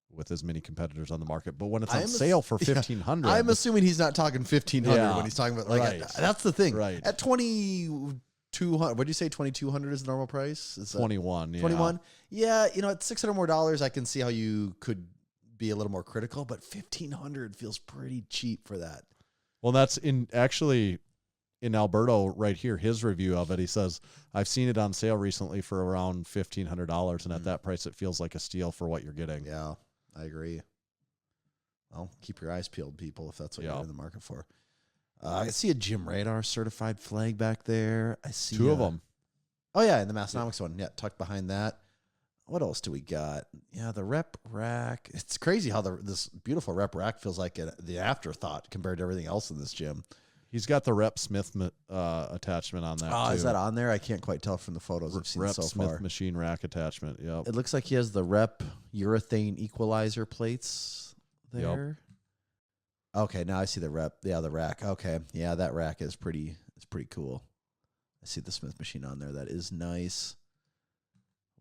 S5: with as many competitors on the market. But when it's on sale for $1,500,
S6: I'm assuming he's not talking $1,500 when he's talking about that's the thing.
S5: Right.
S6: At $2,200, what did you say? $2,200 is the normal price? Is
S5: 21.
S6: 21. Yeah, at $600 more, I can see how you could be a little more critical, but $1,500 feels pretty cheap for that.
S5: Well, that's in Alberto right here, his review of it. He says, I've seen it on sale recently for around $1,500, and at that price, it feels like a steal for what you're getting.
S6: Yeah, I agree. Well, keep your eyes peeled, people, if that's what you're in the market for. I see a Jim Radar certified flag back there. I see
S5: 2 of them.
S6: Oh, yeah, and the Massenomics one. Yeah, tucked behind that. What else do we got? Yeah, the rep rack. It's crazy how this beautiful rep rack feels like the afterthought compared to everything else in this gym.
S5: He's got the Rep Smith attachment on that, too.
S6: Is that on there? I can't quite tell from the photos I've seen so far.
S5: Rep Smith machine rack attachment, yep.
S6: It looks like he has the Rep urethane equalizer plates there. Yep. Okay, now I see the Rep. Yeah, the rack. Okay, yeah, that rack is pretty cool. I see the Smith machine on there. That is nice.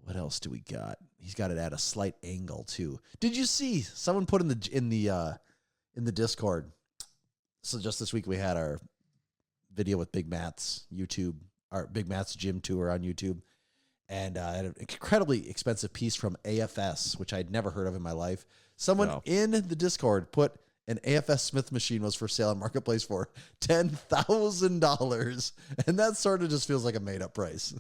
S6: What else do we got? He's got it at a slight angle too. Did you see someone put in the Discord? So just this week we had our video with Big Matt's Big Matt's gym tour on YouTube, and had an incredibly expensive piece from AFS, which I'd never heard of in my life. Someone in the Discord put an AFS Smith machine was for sale on Marketplace for $10,000, and that sort of just feels like a made up price.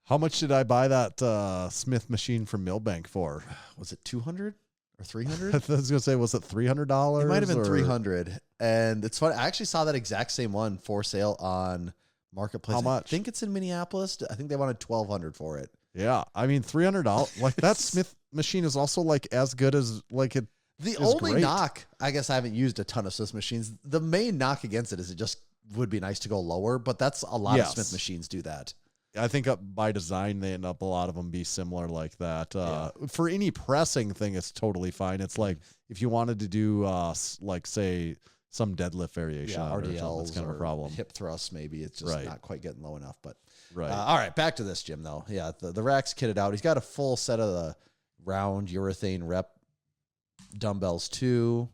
S5: How much did I buy that Smith machine from Millbank for?
S6: Was it $200 or $300?
S5: I was going to say, was it $300?
S6: It might have been $300. And it's funny. I actually saw that exact same one for sale on Marketplace.
S5: How much?
S6: I think it's in Minneapolis. I think they wanted $1,200 for it.
S5: Yeah, I mean $300. Like that Smith machine is also like as good as like it.
S6: The only knock, I guess I haven't used a ton of Smith machines. The main knock against it is it just would be nice to go lower, but that's a lot of Smith machines do that.
S5: I think by design, they end up a lot of them be similar like that. For any pressing thing, it's totally fine. It's like if you wanted to do like say some deadlift variation,
S6: RDLs,
S5: that's kind of a problem.
S6: Hip thrusts, maybe it's just not quite getting low enough. But
S5: right.
S6: All right, back to this gym though. Yeah, the rack's kitted out. He's got a full set of the round urethane rep dumbbells too,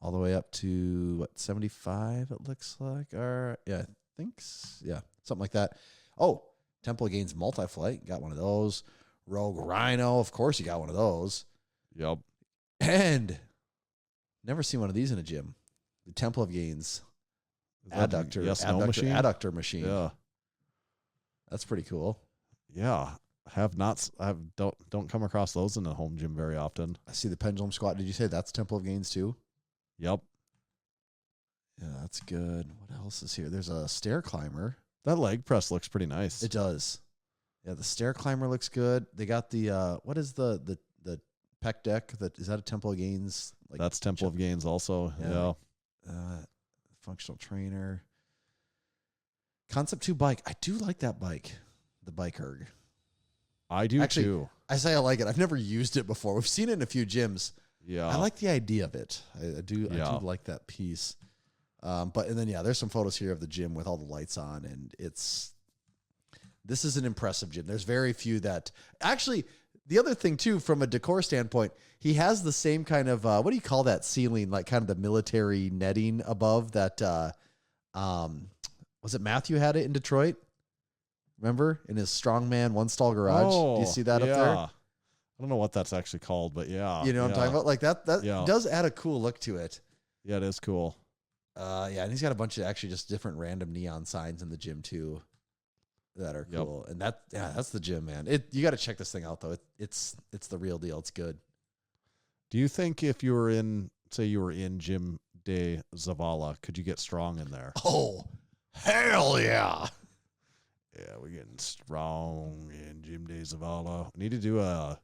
S6: all the way up to 75. It looks like, or I think something like that. Oh. Temple Gains Multi-Flight, got one of those. Rogue Rhino, of course you got one of those.
S5: Yep.
S6: And never seen one of these in a gym. The Temple of Gains adductor machine.
S5: Yeah.
S6: That's pretty cool.
S5: Yeah. Don't come across those in the home gym very often.
S6: I see the pendulum squat. Did you say that's Temple of Gains too?
S5: Yep.
S6: Yeah, that's good. What else is here? There's a stair climber.
S5: That leg press looks pretty nice.
S6: It does. Yeah, the stair climber looks good. They got the what is the pec deck? Is that a Temple of Gains? Like
S5: that's Temple of Gains also. Yeah.
S6: Functional trainer. Concept 2 bike. I do like that bike, the Bike Erg.
S5: I do
S6: Actually,
S5: too.
S6: I say I like it. I've never used it before. We've seen it in a few gyms.
S5: Yeah.
S6: I like the idea of it. I do like that piece. There's some photos here of the gym with all the lights on, and this is an impressive gym. There's very few that actually. The other thing too, from a decor standpoint, he has the same kind of what do you call that ceiling? Like kind of the military netting above that. Was it Matthew had it in Detroit? Remember in his Strongman one stall garage? Do you see that up there?
S5: I don't know what that's actually called, but yeah.
S6: You know what I'm talking about? Like that does add a cool look to it.
S5: Yeah, it is cool.
S6: And he's got a bunch of actually just different random neon signs in the gym too that are cool. And that's the gym, man. You got to check this thing out though. It's the real deal. It's good.
S5: Do you think if you were in Gym de Zavala, could you get strong in there?
S6: Oh, hell yeah.
S5: Yeah, we're getting strong in Gym de Zavala. We need to do a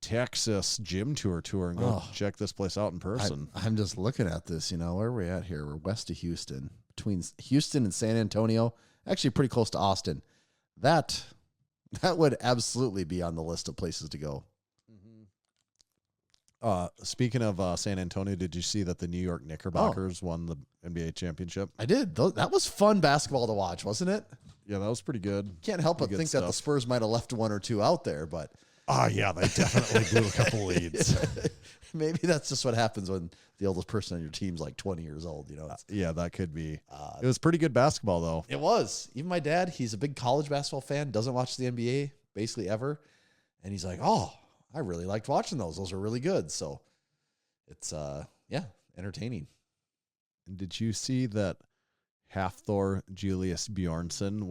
S5: Texas gym tour and go check this place out in person.
S6: I'm just looking at this, where are we at here? We're west of Houston, between Houston and San Antonio, actually pretty close to Austin. That would absolutely be on the list of places to go.
S5: Speaking of San Antonio, did you see that the New York Knickerbockers won the NBA championship?
S6: I did. That was fun basketball to watch, wasn't it?
S5: Yeah, that was pretty good.
S6: Can't help but think that the Spurs might have left one or two out there, but
S5: yeah, they definitely blew a couple leads.
S6: Maybe that's just what happens when the oldest person on your team's like 20 years old.
S5: Yeah, that could be. It was pretty good basketball, though.
S6: It was. Even my dad, he's a big college basketball fan, doesn't watch the NBA basically ever. And he's like, oh, I really liked watching those. Those are really good. So it's, entertaining.
S5: And did you see that Hafthor Julius Bjornsson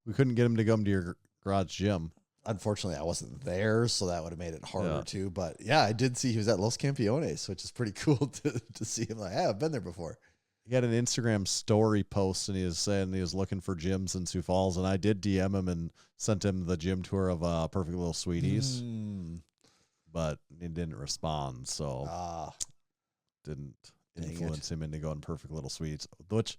S5: we couldn't get him to come to your garage gym.
S6: Unfortunately, I wasn't there, so that would have made it harder too. But yeah, I did see he was at Los Campeones, which is pretty cool to see him. Like, yeah, I've been there before.
S5: He had an Instagram story post, and he was saying he was looking for gyms in Sioux Falls, and I did DM him and sent him the gym tour of Perfect Little Sweeties, but he didn't respond, so didn't influence him into going Perfect Little Sweets, which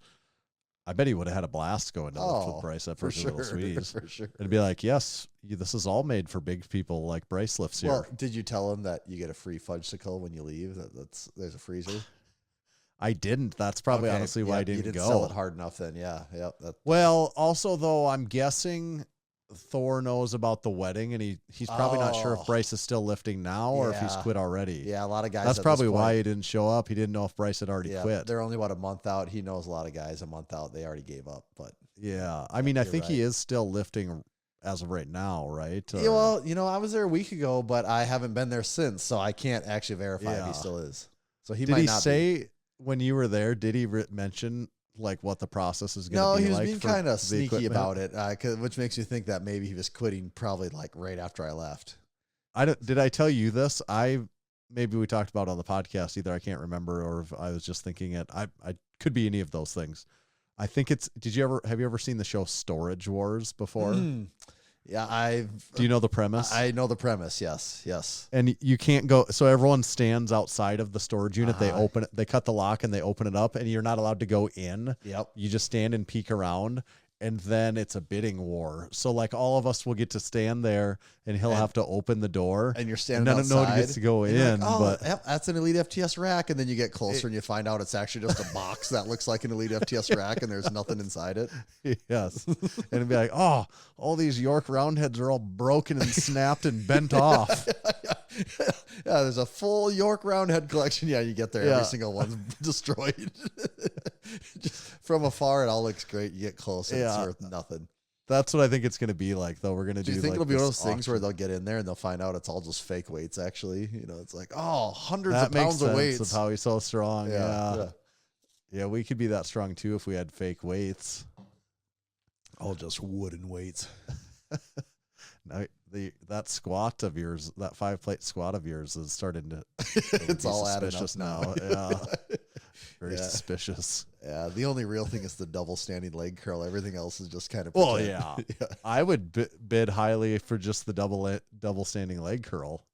S5: I bet he would have had a blast going to lift with Bryce at Perfect Little Sweeties.
S6: For sure.
S5: It'd be like, yes, this is all made for big people like Bryce lifts here.
S6: Well, did you tell him that you get a free fudgesicle when you leave? There's a freezer?
S5: I didn't. That's probably honestly why I didn't go.
S6: You didn't sell it hard enough then, yeah. Yep.
S5: Well, also, though, I'm guessing Thor knows about the wedding, and he's probably not sure if Bryce is still lifting now or if he's quit already.
S6: Yeah, a lot of guys.
S5: That's probably why he didn't show up. He didn't know if Bryce had already quit.
S6: They're only about a month out. He knows a lot of guys a month out. They already gave up. But
S5: yeah, I mean, I think he is still lifting as of right now, right?
S6: Yeah, well, I was there a week ago, but I haven't been there since, so I can't actually verify if he still is. So he might not be. When you were there, did he mention like what the process is going to be like? No, he was being kind of sneaky about it, which makes you think that maybe he was quitting probably like right after I left.
S5: Did I tell you this? Maybe we talked about it on the podcast. Either I can't remember, or if I was just thinking it. I could be any of those things. I think it's. Have you ever seen the show Storage Wars before?
S6: Yeah,
S5: Do you know the premise?
S6: I know the premise. Yes.
S5: And you can't go. So everyone stands outside of the storage unit. They open it. They cut the lock and they open it up, and you're not allowed to go in.
S6: Yep.
S5: You just stand and peek around, and then it's a bidding war. So like all of us will get to stand there, and he'll have to open the door,
S6: and you're standing outside.
S5: None of nobody gets to go in.
S6: Like,
S5: but
S6: yep, that's an EliteFTS rack, and then you get closer and you find out it's actually just a box that looks like an EliteFTS rack, and there's nothing inside it.
S5: Yes, and it'd be like, oh, all these York Roundheads are all broken and snapped and bent off.
S6: Yeah, there's a full York Roundhead collection. Yeah, you get there, every single one's destroyed. Just from afar, it all looks great. You get close, and it's worth nothing.
S5: That's what I think it's going to be like, though. We're going to do.
S6: Do you think
S5: like
S6: it'll be one of those things where they'll get in there and they'll find out it's all just fake weights? Actually, it's like hundreds of pounds of weights.
S5: Of how he's so strong. Yeah, we could be that strong too if we had fake weights.
S6: All just wooden weights.
S5: Now, that squat of yours, that 5-plate squat of yours, is starting to.
S6: It's all
S5: suspicious now. Yeah, very suspicious.
S6: Yeah, the only real thing is the double standing leg curl. Everything else is just kind of.
S5: Well, yeah. I would bid highly for just the double standing leg curl.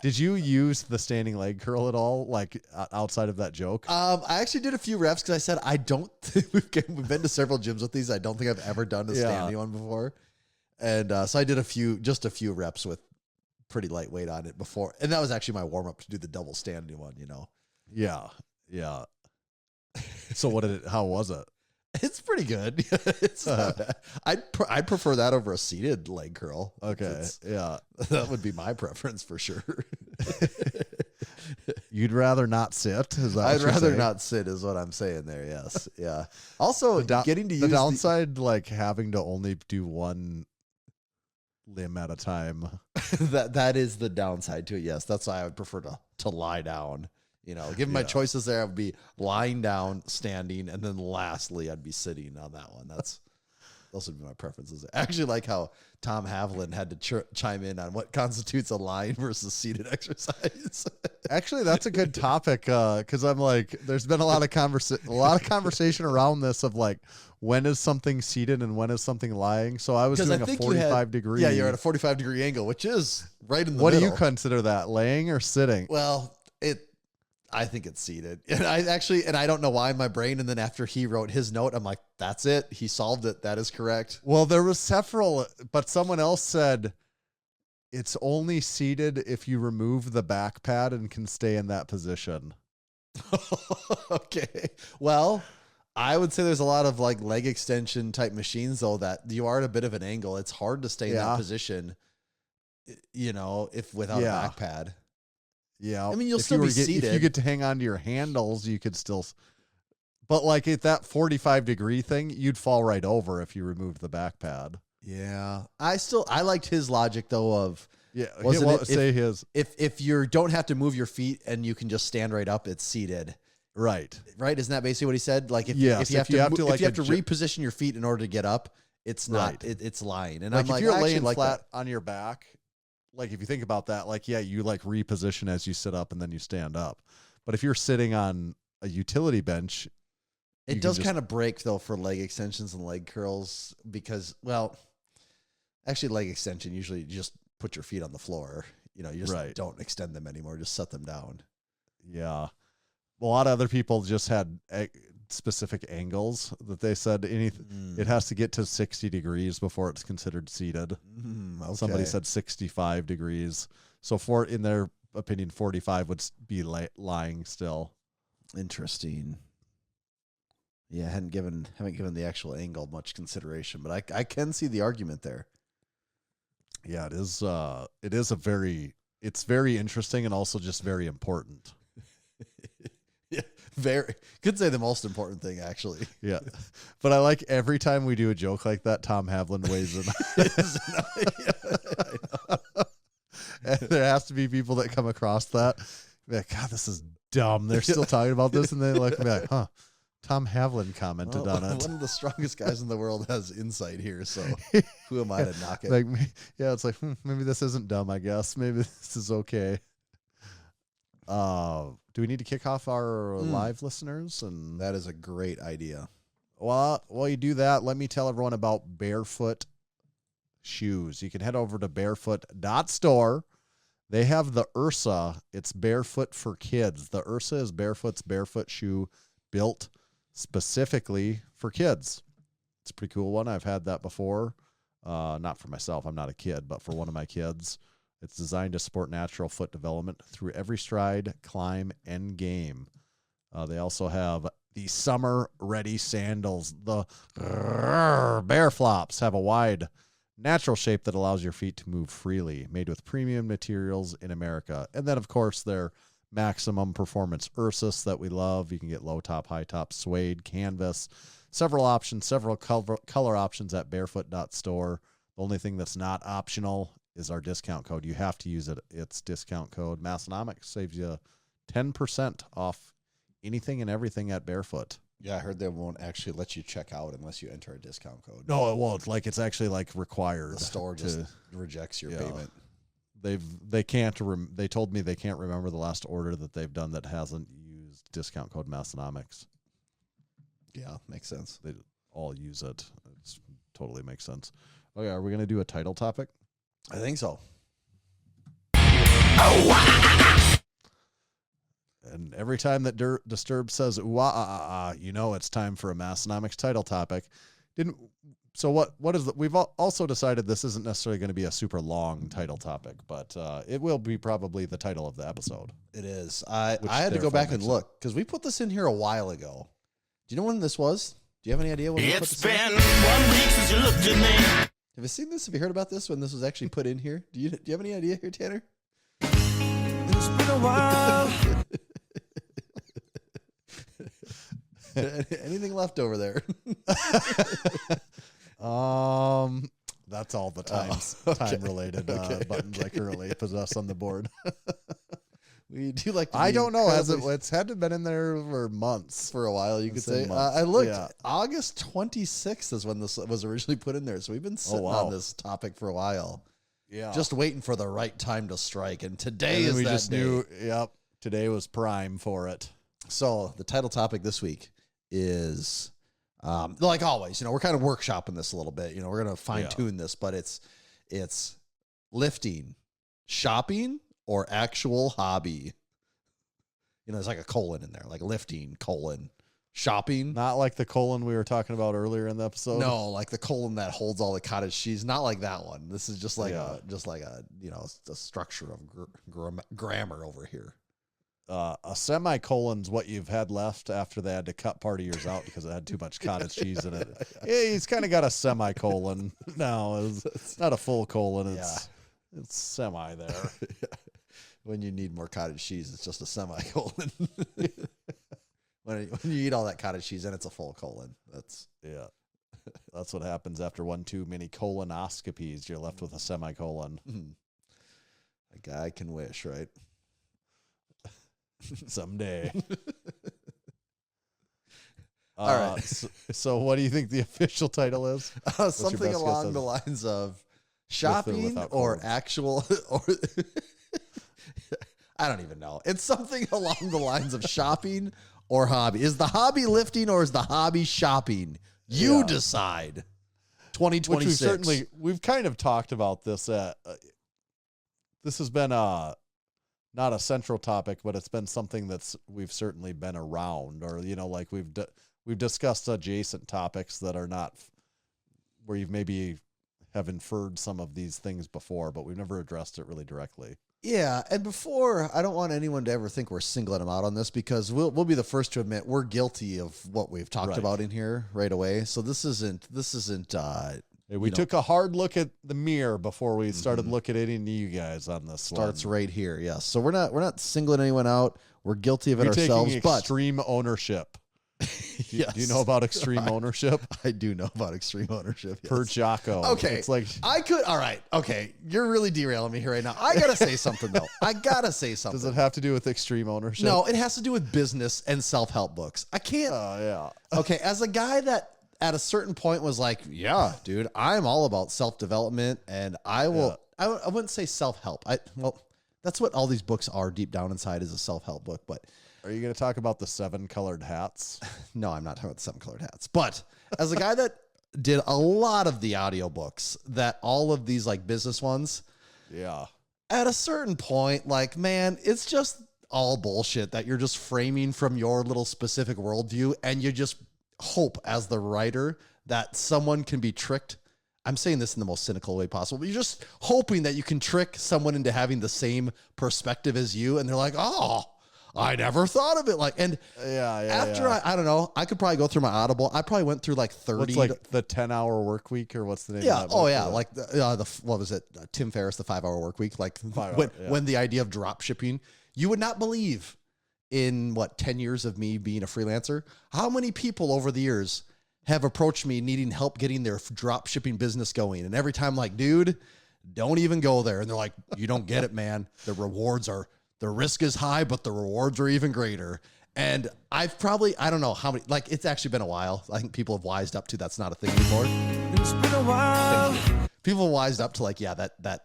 S5: Did you use the standing leg curl at all, like outside of that joke?
S6: I actually did a few reps because I said I don't think we've been to several gyms with these. I don't think I've ever done a standing one before. And so I did just a few reps with pretty lightweight on it before. And that was actually my warm up to do the double standing one,
S5: Yeah. Yeah. So how was it?
S6: It's pretty good. It's I'd prefer that over a seated leg curl.
S5: Okay. Yeah.
S6: That would be my preference for sure.
S5: You'd rather not sit? Is that
S6: I'd
S5: what you're
S6: rather
S5: saying?
S6: not sit is what I'm saying there. Yes. Yeah. Also, getting to use
S5: the downside, like having to only do one limb at a time.
S6: that is the downside to it. Yes. That's why I would prefer to lie down. Given my choices there, I would be lying down, standing, and then lastly, I'd be sitting on that one. Those would be my preferences. I actually like how Tom Havlin had to chime in on what constitutes a lying versus seated exercise.
S5: Actually, that's a good topic because I'm like, there's been a lot of conversation around this of like, when is something seated and when is something lying? So I was doing a 45 degree.
S6: Yeah, you're at a 45 degree angle, which is right in the
S5: What
S6: middle.
S5: do you consider that, laying or sitting?
S6: Well, I think it's seated. And I don't know why in my brain. And then after he wrote his note, I'm like, that's it. He solved it. That is correct.
S5: Well, there was several, but someone else said it's only seated if you remove the back pad and can stay in that position.
S6: Okay. Well, I would say there's a lot of like leg extension type machines though, that you are at a bit of an angle. It's hard to stay in that position, if without a back pad.
S5: Yeah.
S6: I mean, you'll still be seated.
S5: If you get to hang on to your handles, you could still. But like at that 45 degree thing, you'd fall right over if you removed the back pad.
S6: Yeah. I liked his logic though of.
S5: Yeah.
S6: His. If you don't have to move your feet and you can just stand right up, it's seated.
S5: Right.
S6: Right. Isn't that basically what he said? Like if you have to reposition your feet in order to get up, it's not,
S5: right.
S6: It's lying. And
S5: like
S6: I'm like,
S5: if you're
S6: I
S5: laying
S6: like
S5: flat
S6: that.
S5: on your back, like if you think about that, like, yeah, you like reposition as you sit up and then you stand up. But if you're sitting on a utility bench,
S6: it does kind of break though for leg extensions and leg curls because, well, actually leg extension, usually you just put your feet on the floor, you just don't extend them anymore. Just set them down.
S5: Yeah. A lot of other people just had specific angles that they said it has to get to 60 degrees before it's considered seated.
S6: Okay.
S5: Somebody said 65 degrees. So in their opinion, 45 would be lying still.
S6: Interesting. Yeah, haven't given the actual angle much consideration, but I can see the argument there.
S5: Yeah, it is. It's very interesting and also just very important.
S6: Yeah, could say the most important thing actually.
S5: Yeah, but I like every time we do a joke like that, Tom Havlin weighs in. And there has to be people that come across that, be like, God, this is dumb. They're still talking about this, and they look and be like, huh. Tom Havlin commented on it.
S6: One of the strongest guys in the world has insight here, so who am I to knock it?
S5: Like, yeah, it's like maybe this isn't dumb. I guess maybe this is okay. Do we need to kick off our live listeners? And
S6: that is a great idea.
S5: Well, while you do that, let me tell everyone about Barefoot shoes. You can head over to barefoot.store. They have the Ursa. It's barefoot for kids. The Ursa is Barefoot's barefoot shoe built specifically for kids. It's a pretty cool one. I've had that before. Not for myself. I'm not a kid, but for one of my kids. It's designed to support natural foot development through every stride, climb, and game. They also have the summer-ready sandals. The Bear Flops have a wide, natural shape that allows your feet to move freely, made with premium materials in America. And then, of course, their maximum performance Ursus that we love. You can get low top, high top, suede, canvas, several options, several color options at barefoot.store. The only thing that's not optional is our discount code. You have to use it. It's discount code Massenomics. Saves you 10% off anything and everything at Barefoot.
S6: Yeah, I heard they won't actually let you check out unless you enter a discount code.
S5: No, it won't. Like it's actually like required.
S6: The store just rejects your payment.
S5: They told me they can't remember the last order that they've done that hasn't used discount code Massenomics.
S6: Yeah, makes sense.
S5: They all use it. It totally makes sense. Okay, are we going to do a title topic?
S6: I think so.
S5: And every time that Disturbed says you know it's time for a Massenomics title topic. So what is we've also decided this isn't necessarily going to be a super long title topic, but it will be probably the title of the episode.
S6: It is. I had to go back and look because we put this in here a while ago. Do you know when this was? Do you have any idea when we put this in? It's been 1 week since you looked at me. Have you seen this? Have you heard about this when this was actually put in here? Do you have any idea here, Tanner? It's been a while. Anything left over there?
S5: That's all the time related buttons I currently possess on the board.
S6: We do like.
S5: I don't know. It's had to have been in there for months,
S6: for a while. You could say. I looked. Yeah. August 26th is when this was originally put in there. So we've been sitting on this topic for a while.
S5: Yeah,
S6: just waiting for the right time to strike. And today is that day.
S5: Yep, today was prime for it.
S6: So the title topic this week is, like always, we're kind of workshopping this a little bit. We're going to fine tune this, but it's lifting, shopping, or actual hobby. There's like a colon in there, like lifting, colon, shopping.
S5: Not like the colon we were talking about earlier in the episode.
S6: No, like the colon that holds all the cottage cheese. Not like that one. This is just like a structure of grammar over here.
S5: A semicolon's what you've had left after they had to cut part of yours out because it had too much cottage cheese in it. Yeah, he's kind of got a semicolon now. It's not a full colon. It's semi there.
S6: When you need more cottage cheese, it's just a semicolon. when you eat all that cottage cheese, then it's a full colon. That's
S5: what happens after one too many colonoscopies. You're left with a semicolon.
S6: A guy can wish, right?
S5: Someday.
S6: All right.
S5: So what do you think the official title is?
S6: Something along the lines of shopping or actual, or I don't even know. It's something along the lines of shopping or hobby. Is the hobby lifting or is the hobby shopping? You decide. 2026.
S5: Which we've kind of talked about this. This has been not a central topic, but it's been something we've certainly been around, or like we've discussed adjacent topics that are not where you've maybe have inferred some of these things before, but we've never addressed it really directly.
S6: Yeah, and before, I don't want anyone to ever think we're singling them out on this, because we'll be the first to admit we're guilty of what we've talked about in here right away. So this isn't.
S5: We took a hard look at the mirror before we started looking at any of you guys on this.
S6: Starts right here, yes. So we're not singling anyone out. We're guilty of it ourselves.
S5: Taking extreme ownership. Do you know about extreme ownership?
S6: I do know about extreme ownership. Yes.
S5: Per Jocko.
S6: Okay, it's like I could. All right. Okay, you're really derailing me here right now. I gotta say something though.
S5: Does it have to do with extreme ownership?
S6: No, it has to do with business and self-help books. I can't. Okay, as a guy that at a certain point was like, yeah, dude, I'm all about self-development, and I will. I wouldn't say self-help. That's what all these books are deep down inside, is a self-help book. But
S5: are you going to talk about the 7 colored hats?
S6: No, I'm not talking about the 7 colored hats. But as a guy that did a lot of the audiobooks, that all of these like business ones, at a certain point, like, man, it's just all bullshit that you're just framing from your little specific worldview, and you just hope as the writer that someone can be tricked. I'm saying this in the most cynical way possible, but you're just hoping that you can trick someone into having the same perspective as you, and they're like, oh, I never thought of it like. And after I don't know, I could probably go through my Audible. I probably went through like 30.
S5: What's like the 10-hour work week, or what's the name?
S6: Yeah.
S5: Of that book?
S6: Like the what was it? Tim Ferriss, the 5-hour work week. Like when the idea of drop shipping, you would not believe in 10 years of me being a freelancer, how many people over the years have approached me needing help getting their drop shipping business going. And every time, like, dude, don't even go there. And they're like, you don't get it, man. The risk is high, but the rewards are even greater. And I don't know how many, like, it's actually been a while. I think people have wised up to that's not a thing anymore. It's been a while. People have wised up to like, that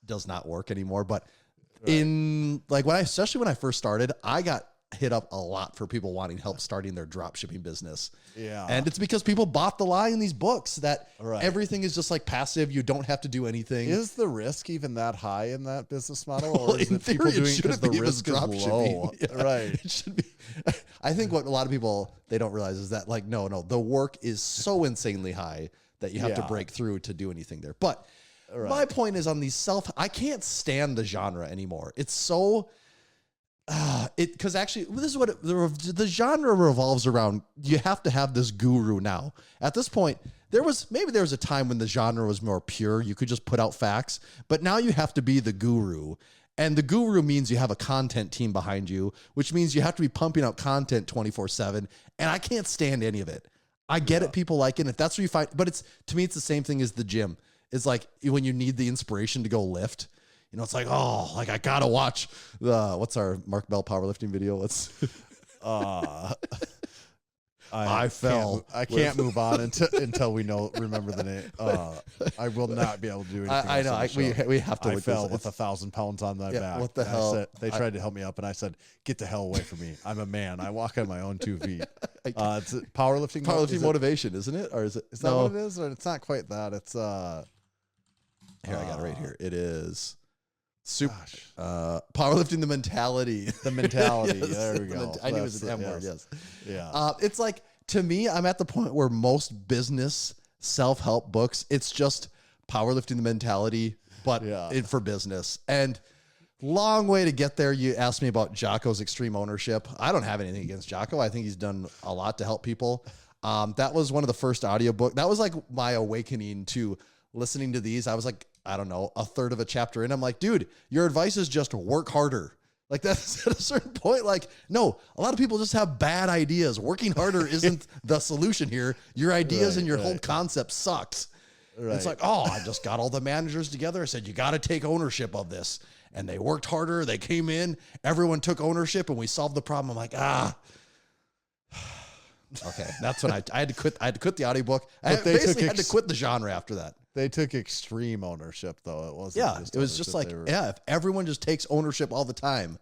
S6: does not work anymore. But in like especially when I first started, I got hit up a lot for people wanting help starting their drop shipping business.
S5: Yeah.
S6: And it's because people bought the lie in these books that
S5: Right.
S6: everything is just like passive. You don't have to do anything.
S5: Is the risk even that high in that business model?
S6: Well,
S5: Or is
S6: in
S5: it people
S6: theory, it
S5: doing because
S6: shouldn't
S5: the
S6: be. It was
S5: risk is
S6: drop
S5: low?
S6: shipping. Yeah,
S5: Right.
S6: It should be. I think what a lot of people, they don't realize is that like, no, the work is so insanely high that you have to
S5: Yeah.
S6: break through to do anything there. But
S5: Right.
S6: my point is on these I can't stand the genre anymore. It's so, because actually this is what the genre revolves around. You have to have this guru now. At this point, there was a time when the genre was more pure. You could just put out facts, but now you have to be the guru. And the guru means you have a content team behind you, which means you have to be pumping out content 24/7. And I can't stand any of it. I get it. People like it. If that's what you find, but to me, it's the same thing as the gym. It's like when you need the inspiration to go lift, it's like, oh, like I gotta watch what's our Mark Bell powerlifting video? Let's I fell.
S5: I can't move on until we remember the name. I will not be able to do anything.
S6: I know. We have to.
S5: I fell with 1,000 pounds on my back.
S6: What the hell?
S5: They tried to help me up, and I said, "Get the hell away from me! I'm a man. I walk on my own 2 feet." It's powerlifting.
S6: Powerlifting motivation, isn't it? Or is it?
S5: Is that what it is? Or it's not quite that. It's
S6: Here, I got it right here. It is powerlifting the mentality.
S5: The mentality.
S6: Yes,
S5: There we go.
S6: I knew it was an M word. Yes.
S5: Yeah.
S6: It's like, to me, I'm at the point where most business self-help books, it's just powerlifting the mentality, but for business. And long way to get there. You asked me about Jocko's extreme ownership. I don't have anything against Jocko. I think he's done a lot to help people. That was one of the first audiobooks. That was like my awakening to listening to these. I was like, I don't know, a third of a chapter in. I'm like, dude, your advice is just work harder. Like, that's at a certain point. Like, no, a lot of people just have bad ideas. Working harder isn't the solution here. Your ideas and your whole concept sucks. Right. It's like, oh, I just got all the managers together. I said, you got to take ownership of this. And they worked harder. They came in. Everyone took ownership, and we solved the problem. I'm like, okay. That's when I had to quit. I had to quit the audiobook. I basically had to quit the genre after that.
S5: They took extreme ownership, though. It wasn't.
S6: Yeah, it was just like, if everyone just takes ownership all the time,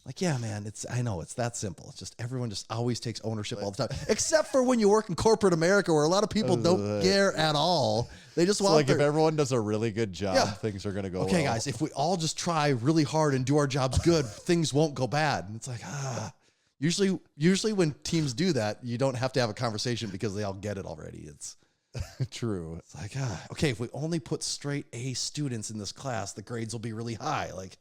S6: like, yeah, man, I know it's that simple. It's just everyone just always takes ownership all the time, except for when you work in corporate America, where a lot of people don't care at all. They just want
S5: if everyone does a really good job, things are going to go
S6: okay,
S5: well.
S6: guys, if we all just try really hard and do our jobs good, things won't go bad. And it's like, usually when teams do that, you don't have to have a conversation because they all get it already. It's
S5: true.
S6: It's like, okay, if we only put straight A students in this class, the grades will be really high. Like,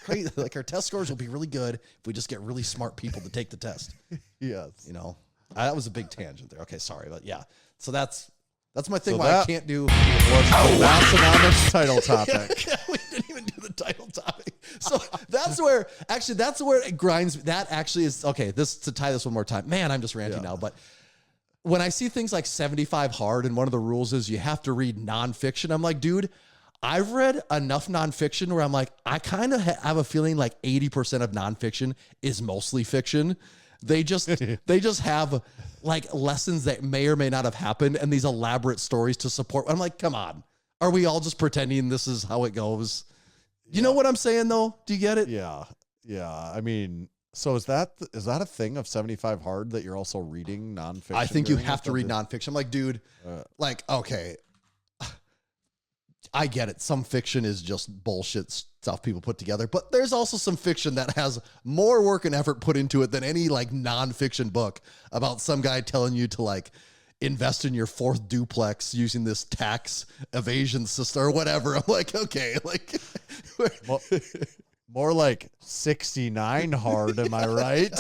S6: crazy. Like our test scores will be really good if we just get really smart people to take the test.
S5: Yes.
S6: That was a big tangent there. Okay, sorry, but yeah. So that's my thing. I can't do
S5: Massenomics title topic.
S6: We didn't even do the title topic. So that's where it grinds. That actually is okay. To tie this one more time, man, I'm just ranting now, but. When I see things like 75 hard and one of the rules is you have to read nonfiction, I'm like, dude, I've read enough nonfiction where I'm like, I kind of have a feeling like 80% of nonfiction is mostly fiction. They just have like lessons that may or may not have happened and these elaborate stories to support. I'm like, come on. Are we all just pretending this is how it goes? You know what I'm saying though? Do you get it?
S5: Yeah. Yeah. I mean, so is that a thing of 75 hard that you're also reading nonfiction?
S6: I think you have to read nonfiction. I'm like, dude, okay, I get it. Some fiction is just bullshit stuff people put together, but there's also some fiction that has more work and effort put into it than any like nonfiction book about some guy telling you to like invest in your 4th duplex using this tax evasion system or whatever. I'm like, okay, like.
S5: More like 69 hard, am I right?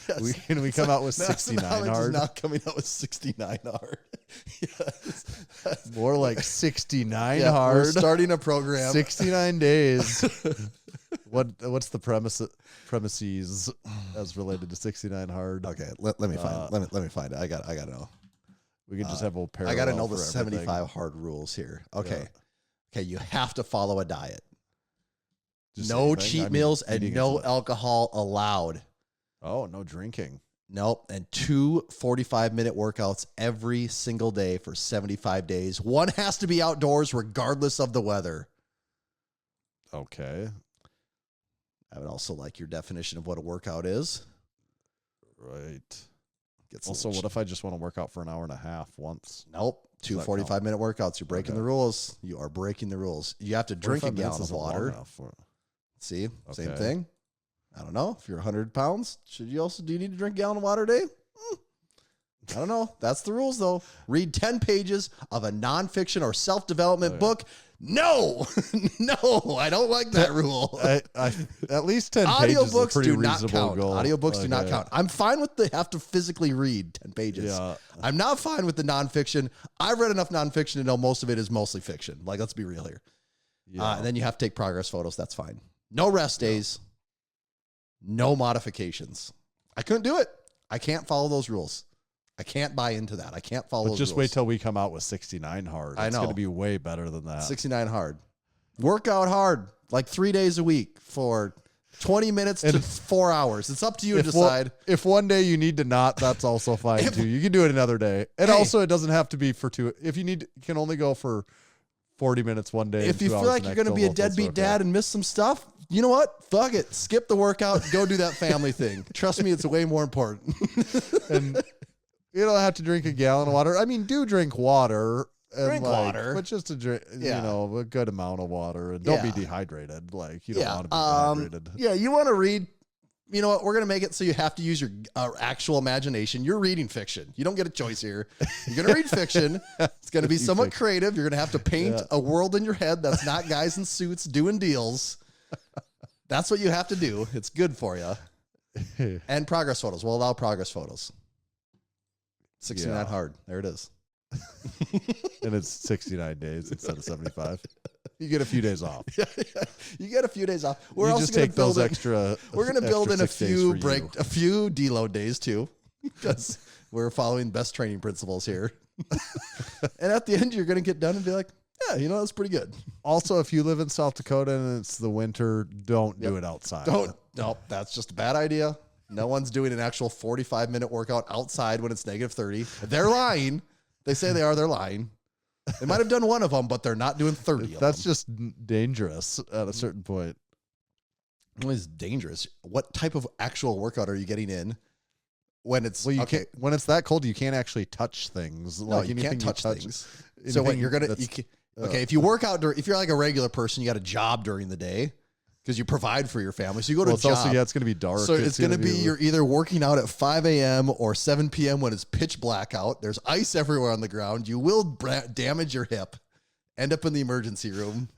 S6: Yes.
S5: We come out with 69 hard.
S6: Now coming out with 69 hard. Yes.
S5: More like 69
S6: We're
S5: hard.
S6: starting a program.
S5: 69 days. What's the premises as related to 69 hard?
S6: Okay, let me find it. Let me find it. I got to know.
S5: We can just have a parallel.
S6: I got to know the
S5: for
S6: 75
S5: everything.
S6: hard rules here. Okay.
S5: Yeah.
S6: Okay, you have to follow a diet.
S5: Just
S6: No
S5: anything?
S6: cheat
S5: I mean,
S6: meals and
S5: eating
S6: no
S5: is-
S6: alcohol allowed.
S5: Oh, no drinking.
S6: Nope. And 2 45-minute workouts every single day for 75 days. One has to be outdoors regardless of the weather.
S5: Okay.
S6: I would also like your definition of what a workout is.
S5: Right.
S6: Gets
S5: Also, what if I just want to work out for an hour and a half once?
S6: Nope. 2 45-minute workouts. You're breaking the rules. You are breaking the rules. You have to drink a gallon of water. See? Same thing. I don't know. If you're 100 pounds, do you need to drink a gallon of water a day? I don't know. That's the rules, though. Read 10 pages of a nonfiction or self-development book. No, no, I don't like that rule.
S5: At least 10 pages is a pretty
S6: do not
S5: reasonable
S6: count.
S5: goal.
S6: Audiobooks do not count. I'm fine with the have to physically read 10 pages.
S5: Yeah.
S6: I'm not fine with the nonfiction. I've read enough nonfiction to know most of it is mostly fiction. Like, let's be real here.
S5: Yeah.
S6: And then you have to take progress photos. That's fine. No rest days. No modifications. I couldn't do it. I can't follow those rules. I can't buy into that. I can't follow those
S5: just
S6: rules.
S5: wait till we come out with 69 hard.
S6: I
S5: It's
S6: know.
S5: going to be way better than that.
S6: 69 hard. Work out hard, like 3 days a week for 20 minutes to 4 hours. It's up to you to decide.
S5: If one day you need to not, that's also fine too. You can do it another day. And also, it doesn't have to be for 2. If you need, you can only go for 40 minutes one day.
S6: If you feel like you're going to be a deadbeat dad and miss some stuff, you know what? Fuck it. Skip the workout. Go do that family thing. Trust me, it's way more important.
S5: And you don't have to drink a gallon of water. I mean, do drink water. And
S6: Drink water.
S5: But just to drink,
S6: Yeah.
S5: a good amount of water. And don't be
S6: Yeah.
S5: dehydrated. Like, you don't
S6: Yeah.
S5: want to be dehydrated.
S6: Yeah, you want to read. You know what? We're going to make it so you have to use your actual imagination. You're reading fiction. You don't get a choice here. You're going to read fiction. It's going to be somewhat creative. You're going to have to paint a world in your head that's not guys in suits doing deals. That's what you have to do. It's good for you. And progress photos. We'll allow progress photos. 69 hard. There it is.
S5: And it's 69 days instead of 75. You get a few days off.
S6: You get a few days off.
S5: We're also just take those extra.
S6: We're going to build in a
S5: 6 days for you.
S6: a few deload days too, because we're following best training principles here. And at the end, you're going to get done and be like, yeah, that's pretty good.
S5: Also, if you live in South Dakota and it's the winter, don't do it outside.
S6: Nope, that's just a bad idea. No one's doing an actual 45-minute workout outside when it's negative 30. They're lying. They say they are. They're lying. They might have done one of them, but they're not doing 30 of
S5: That's
S6: them.
S5: just dangerous at a certain point.
S6: It is dangerous. What type of actual workout are you getting in when it's
S5: can't, when it's that cold? You can't actually touch things.
S6: No, you can't touch things. So what you're gonna if you work out if you're like a regular person, you got a job during the day because you provide for your family. So you go to a job.
S5: Also, it's going to be dark.
S6: So it's going to be you're either working out at 5 a.m. or 7 p.m. when it's pitch black out. There's ice everywhere on the ground. You will damage your hip, end up in the emergency room.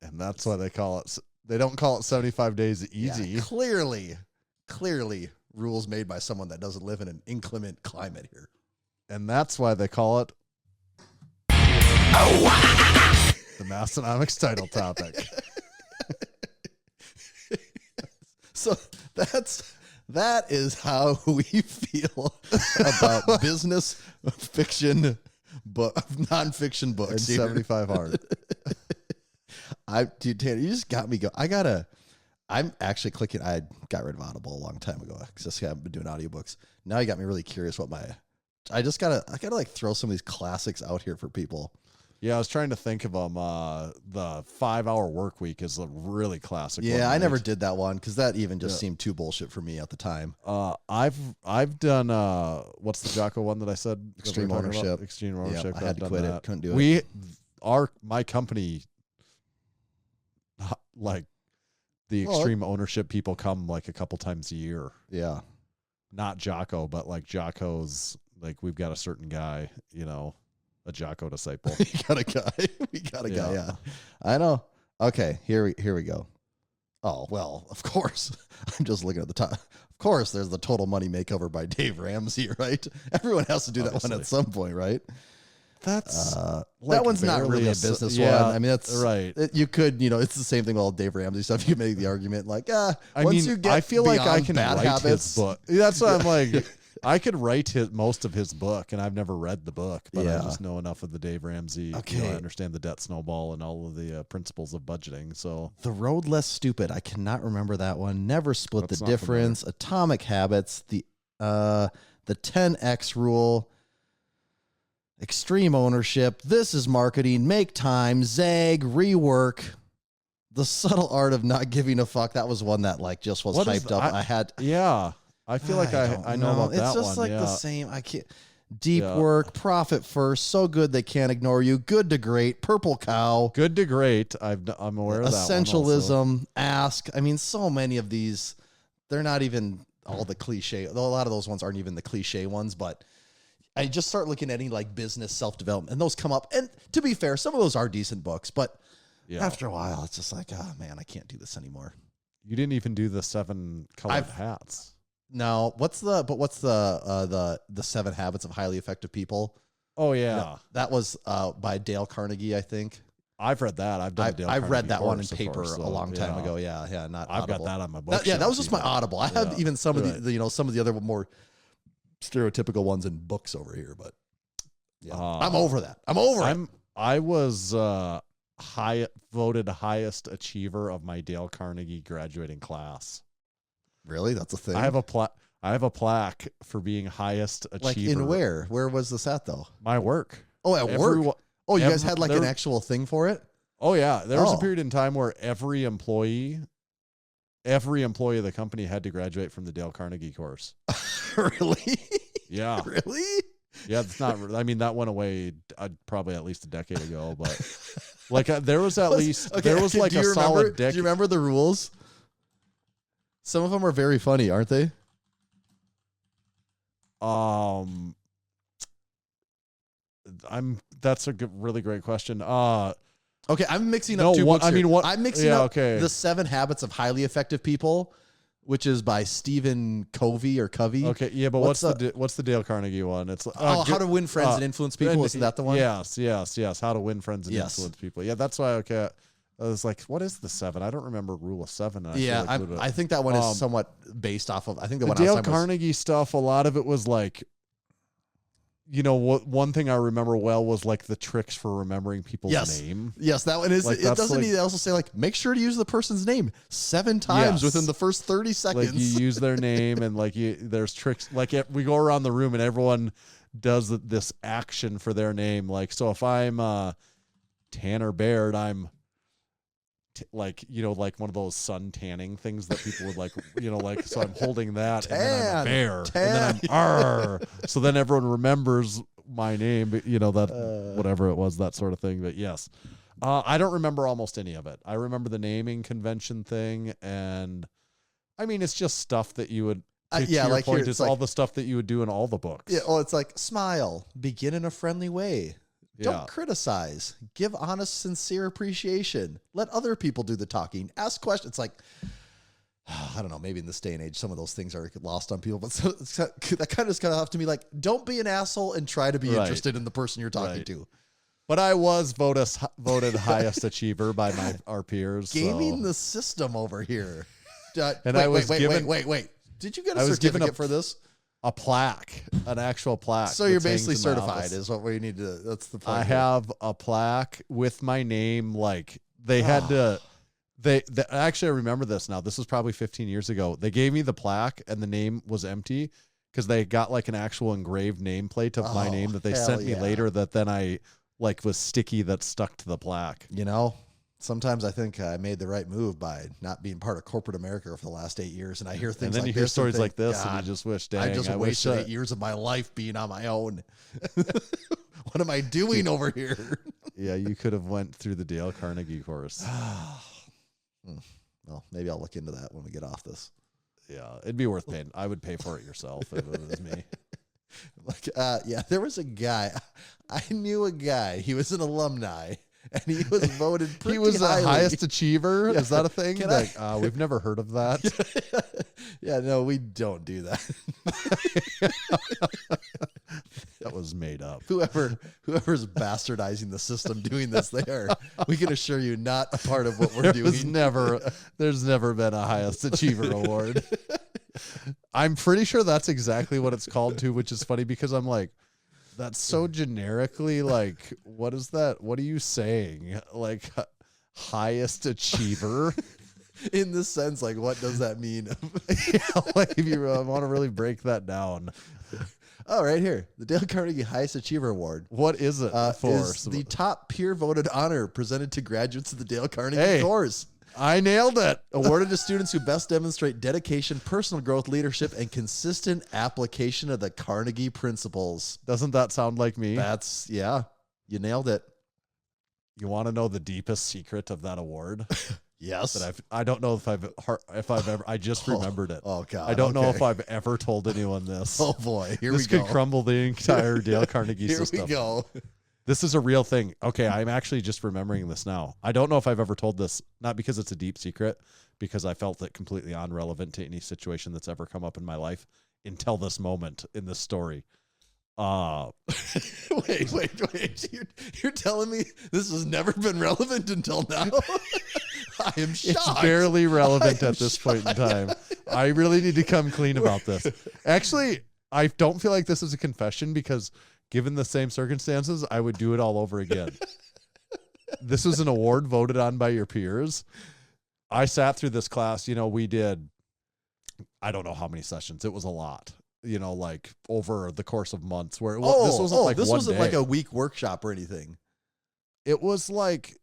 S5: And that's why they call it. They don't call it 75 days easy.
S6: Yeah, clearly rules made by someone that doesn't live in an inclement climate here.
S5: And that's why they call it the Massenomics title topic.
S6: So that is how we feel about business fiction, nonfiction books.
S5: And 75 hard.
S6: Dude, Tanner, you just got me go. I'm actually clicking. I got rid of Audible a long time ago because I haven't been doing audiobooks. Now you got me really curious I gotta like throw some of these classics out here for people.
S5: Yeah, I was trying to think of them. The 5-hour work week is a really classic.
S6: Yeah,
S5: one,
S6: I never
S5: right?
S6: did that one because that even just seemed too bullshit for me at the time.
S5: I've done what's the Jocko one that I said?
S6: Extreme Ownership.
S5: Extreme Ownership.
S6: Yep, I had to quit it. Couldn't do it.
S5: My company, like the extreme ownership people come like a couple times a year.
S6: Yeah.
S5: Not Jocko, but like Jocko's, like we've got a certain guy, a Jocko disciple.
S6: We got a guy. Yeah. I know. Okay, here we go. Oh, well, of course. I'm just looking at the top. Of course, there's the Total Money Makeover by Dave Ramsey, right? Everyone has to do that one at some point, right?
S5: That's
S6: that one's not really a business one. I mean, that's
S5: right.
S6: You could, it's the same thing with all Dave Ramsey stuff. You can make the argument like,
S5: I feel like I can write
S6: habits,
S5: his book. That's what I'm like. I could write most of his book, and I've never read the book, but I just know enough of the Dave Ramsey.
S6: Okay.
S5: I understand the debt snowball and all of the principles of budgeting. So
S6: The Road Less Stupid. I cannot remember that one. Never Split
S5: That's
S6: the
S5: not
S6: Difference. Atomic Habits. The 10X Rule. Extreme Ownership. This is Marketing. Make Time. Zag. Rework. The subtle art of not giving a fuck. That was one that like just was
S5: What is
S6: hyped up. I had.
S5: Yeah. I feel like I know about that one.
S6: It's just like
S5: yeah.
S6: the same. I can't. Deep work, profit first, so good they can't ignore you. Good to great, purple cow.
S5: Good to great. I'm aware of that one also.
S6: Essentialism, ask. I mean, so many of these, they're not even all the cliche. Though a lot of those ones aren't even the cliche ones, but I just start looking at any like business self-development, and those come up. And to be fair, some of those are decent books, but after a while, it's just like, oh man, I can't do this anymore.
S5: You didn't even do the 7 colored hats.
S6: No, what's the 7 Habits of Highly Effective People?
S5: Oh yeah,
S6: No, that was by Dale Carnegie, I think.
S5: I've read that.
S6: I've read that one in paper a long time ago. Yeah, not.
S5: I've
S6: Audible.
S5: got that on my book.
S6: That was just my Audible. I have even some of the some of the other more stereotypical ones in books over here, but I'm over that. I'm over it.
S5: I was voted highest achiever of my Dale Carnegie graduating class.
S6: Really? That's a thing?
S5: I have a plaque for being highest achiever.
S6: Like in where? Where was this at though?
S5: My work.
S6: Oh, at work? Oh, you guys had like an actual thing for it?
S5: Oh yeah. There was a period in time where every employee of the company had to graduate from the Dale Carnegie course.
S6: Really?
S5: Yeah.
S6: Really?
S5: Yeah, it's not. I mean, that went away probably at least a decade ago. But like, there was at least there was like a solid decade.
S6: Do you remember the rules? Some of them are very funny, aren't they?
S5: That's a really great question.
S6: Okay, I'm mixing up two books. I'm mixing up the 7 Habits of Highly Effective People, which is by Stephen Covey or Covey.
S5: Okay, yeah, but what's the Dale Carnegie one? It's
S6: How to Win Friends and Influence People. Isn't that the one?
S5: Yes. How to Win Friends and Influence People. Yeah, that's why. Okay, I was like, what is the 7? I don't remember Rule of 7.
S6: I think that one is somewhat based off of. I think the
S5: Dale Carnegie stuff. A lot of it was like, one thing I remember well was like the tricks for remembering people's name.
S6: Yes, that one is. Like, it doesn't he also say like make sure to use the person's name 7 times within the first 30 seconds.
S5: Like you use their name and like there's tricks. Like we go around the room and everyone does this action for their name. Like so, if I'm Tanner Baird, I'm like one of those sun tanning things that people would like so I'm holding that and then I'm a bear and then I'm arr. So then everyone remembers my name, that whatever it was, that sort of thing. But yes, I don't remember almost any of it. I remember the naming convention thing, and I mean it's just stuff that you would it's all the stuff that you would do in all the books.
S6: Yeah, it's like smile, begin in a friendly way. Don't criticize. Give honest, sincere appreciation. Let other people do the talking. Ask questions. It's like, I don't know, maybe in this day and age, some of those things are lost on people, but that kind of just off to me like, don't be an asshole and try to be interested in the person you're talking to.
S5: But I was voted highest achiever by our peers.
S6: Gaming the system over here. Wait. Did you get a certificate for this?
S5: A plaque, an actual plaque.
S6: So you're basically certified is what we need to, that's the point.
S5: I have a plaque with my name. Like they had to, actually I remember this now. This was probably 15 years ago. They gave me the plaque and the name was empty because they got like an actual engraved nameplate of my name that they sent me later that then I like was sticky that stuck to the plaque.
S6: Sometimes I think I made the right move by not being part of corporate America for the last 8 years, and I hear things like this. And then you hear
S5: stories like this, and you just wish, dang,
S6: I just wasted 8 years of my life being on my own. What am I doing over here?
S5: Yeah, you could have went through the Dale Carnegie course.
S6: Well, maybe I'll look into that when we get off this.
S5: Yeah, it'd be worth paying. I would pay for it yourself if it was me.
S6: There was a guy. I knew a guy. He was an alumni. And he was voted pretty
S5: He was
S6: highly.
S5: The highest achiever?
S6: Yeah.
S5: Is that a thing? We've never heard of that.
S6: Yeah, no, we don't do that.
S5: That was made up.
S6: Whoever's bastardizing the system doing this, we can assure you, not a part of what we're doing.
S5: There's never been a highest achiever award. I'm pretty sure that's exactly what it's called too, which is funny because I'm like, that's so generically like, what is that? What are you saying? Like highest achiever?
S6: In the sense, like, what does that mean?
S5: Yeah, like if you want to really break that down.
S6: Oh, right here. The Dale Carnegie Highest Achiever Award.
S5: What is it for?
S6: Is the top peer-voted honor presented to graduates of the Dale Carnegie course.
S5: I nailed it.
S6: Awarded to students who best demonstrate dedication, personal growth, leadership, and consistent application of the Carnegie principles.
S5: Doesn't that sound like me?
S6: Yeah, you nailed it.
S5: You want to know the deepest secret of that award?
S6: Yes.
S5: That I don't know if I've ever, I just remembered it.
S6: Oh God.
S5: I don't know if I've ever told anyone this.
S6: Oh boy. Here we
S5: this
S6: go.
S5: could crumble the entire Dale Carnegie
S6: Here
S5: system.
S6: we go.
S5: This is a real thing. Okay, I'm actually just remembering this now. I don't know if I've ever told this, not because it's a deep secret, because I felt it completely irrelevant to any situation that's ever come up in my life until this moment in this story.
S6: Wait. You're telling me this has never been relevant until now? I am shocked.
S5: It's barely relevant at this point in time. I really need to come clean about this. Actually, I don't feel like this is a confession because given the same circumstances, I would do it all over again. This was an award voted on by your peers. I sat through this class. We did, I don't know how many sessions. It was a lot, like over the course of months where this wasn't like
S6: this
S5: one
S6: wasn't
S5: day.
S6: like a week workshop or anything.
S5: It was like,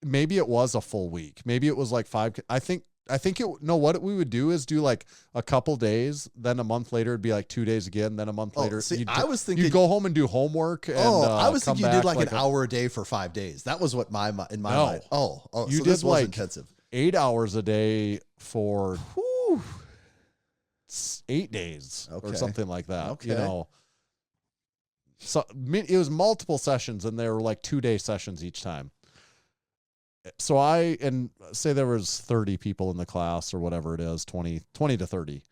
S5: maybe it was a full week. Maybe it was like 5. What we would do is do like a couple days, then a month later it'd be like 2 days again, then a month later.
S6: I was thinking
S5: you'd go home and do homework. And,
S6: I was thinking you did like an
S5: a,
S6: hour a day for 5 days. That was what in my mind. Oh,
S5: you
S6: so
S5: did
S6: this was
S5: like
S6: intensive.
S5: 8 hours a day for 8 days or something like that.
S6: Okay.
S5: So it was multiple sessions and they were like 2-day sessions each time. So and say there was 30 people in the class or whatever it is, 20 to 30.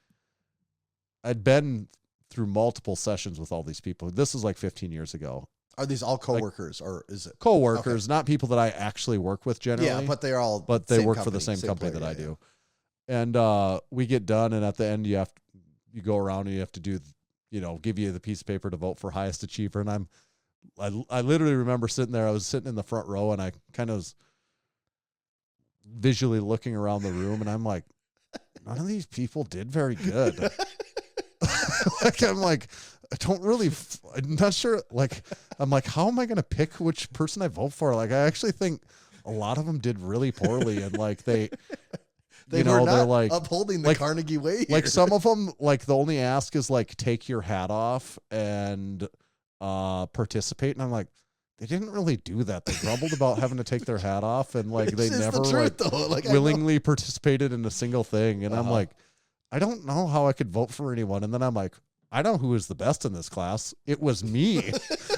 S5: I'd been through multiple sessions with all these people. This is like 15 years ago.
S6: Are these all coworkers or is it
S5: coworkers, not people that I actually work with generally?
S6: Yeah, but they
S5: work for the same company that I do. And we get done and at the end you go around and you have to do, give you the piece of paper to vote for highest achiever. And I literally remember sitting there. I was sitting in the front row and I kind of was visually looking around the room and I'm like, none of these people did very good. I'm like, I'm not sure. Like, I'm like, how am I going to pick which person I vote for? Like, I actually think a lot of them did really poorly. And like, they're like
S6: upholding the Carnegie way here.
S5: Like some of them, like the only ask is like, take your hat off and participate. And I'm like, they didn't really do that. They grumbled about having to take their hat off and like they never willingly participated in a single thing. And I'm like, I don't know how I could vote for anyone. And then I'm like, I know who was the best in this class. It was me.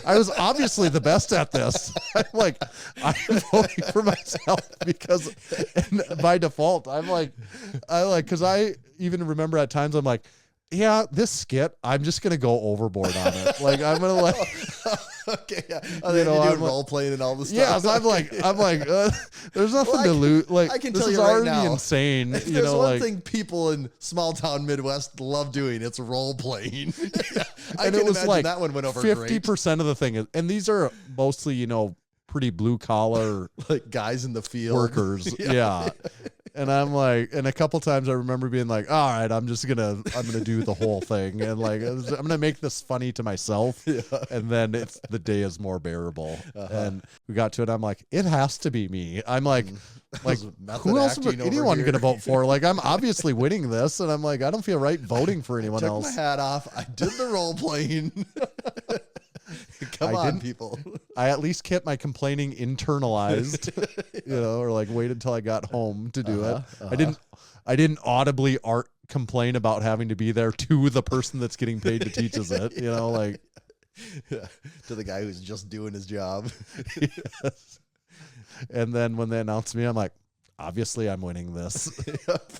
S5: I was obviously the best at this. I'm voting for myself because by default, because I even remember at times I'm like, yeah, this skit, I'm just going to go overboard on it. Like, I'm going to
S6: okay, yeah. You're doing role playing and all this stuff.
S5: Yeah, so I'm like, there's nothing to lose. Like,
S6: I can
S5: this
S6: tell
S5: is
S6: you right
S5: already
S6: now,
S5: insane.
S6: If there's one thing people in small town Midwest love doing, it's role playing. I
S5: and
S6: can
S5: it was
S6: imagine
S5: like
S6: that one went over
S5: 50% of the thing. And these are mostly, pretty blue collar
S6: like guys in the field
S5: workers. Yeah. And I'm like, and a couple times I remember being like, all right, I'm going to do the whole thing. And like, I'm going to make this funny to myself. Yeah. And then the day is more bearable. And we got to it. I'm like, it has to be me. I'm like, who else would anyone going to vote for? Like, I'm obviously winning this. And I'm like, I don't feel right voting for anyone else.
S6: I took my hat off. I did the role playing. Come on, people.
S5: I at least kept my complaining internalized, or like waited until I got home to do it. I didn't audibly complain about having to be there to the person that's getting paid to teach us it, like
S6: to the guy who's just doing his job.
S5: Yes. And then when they announced me, I'm like, obviously I'm winning this.
S6: Yep.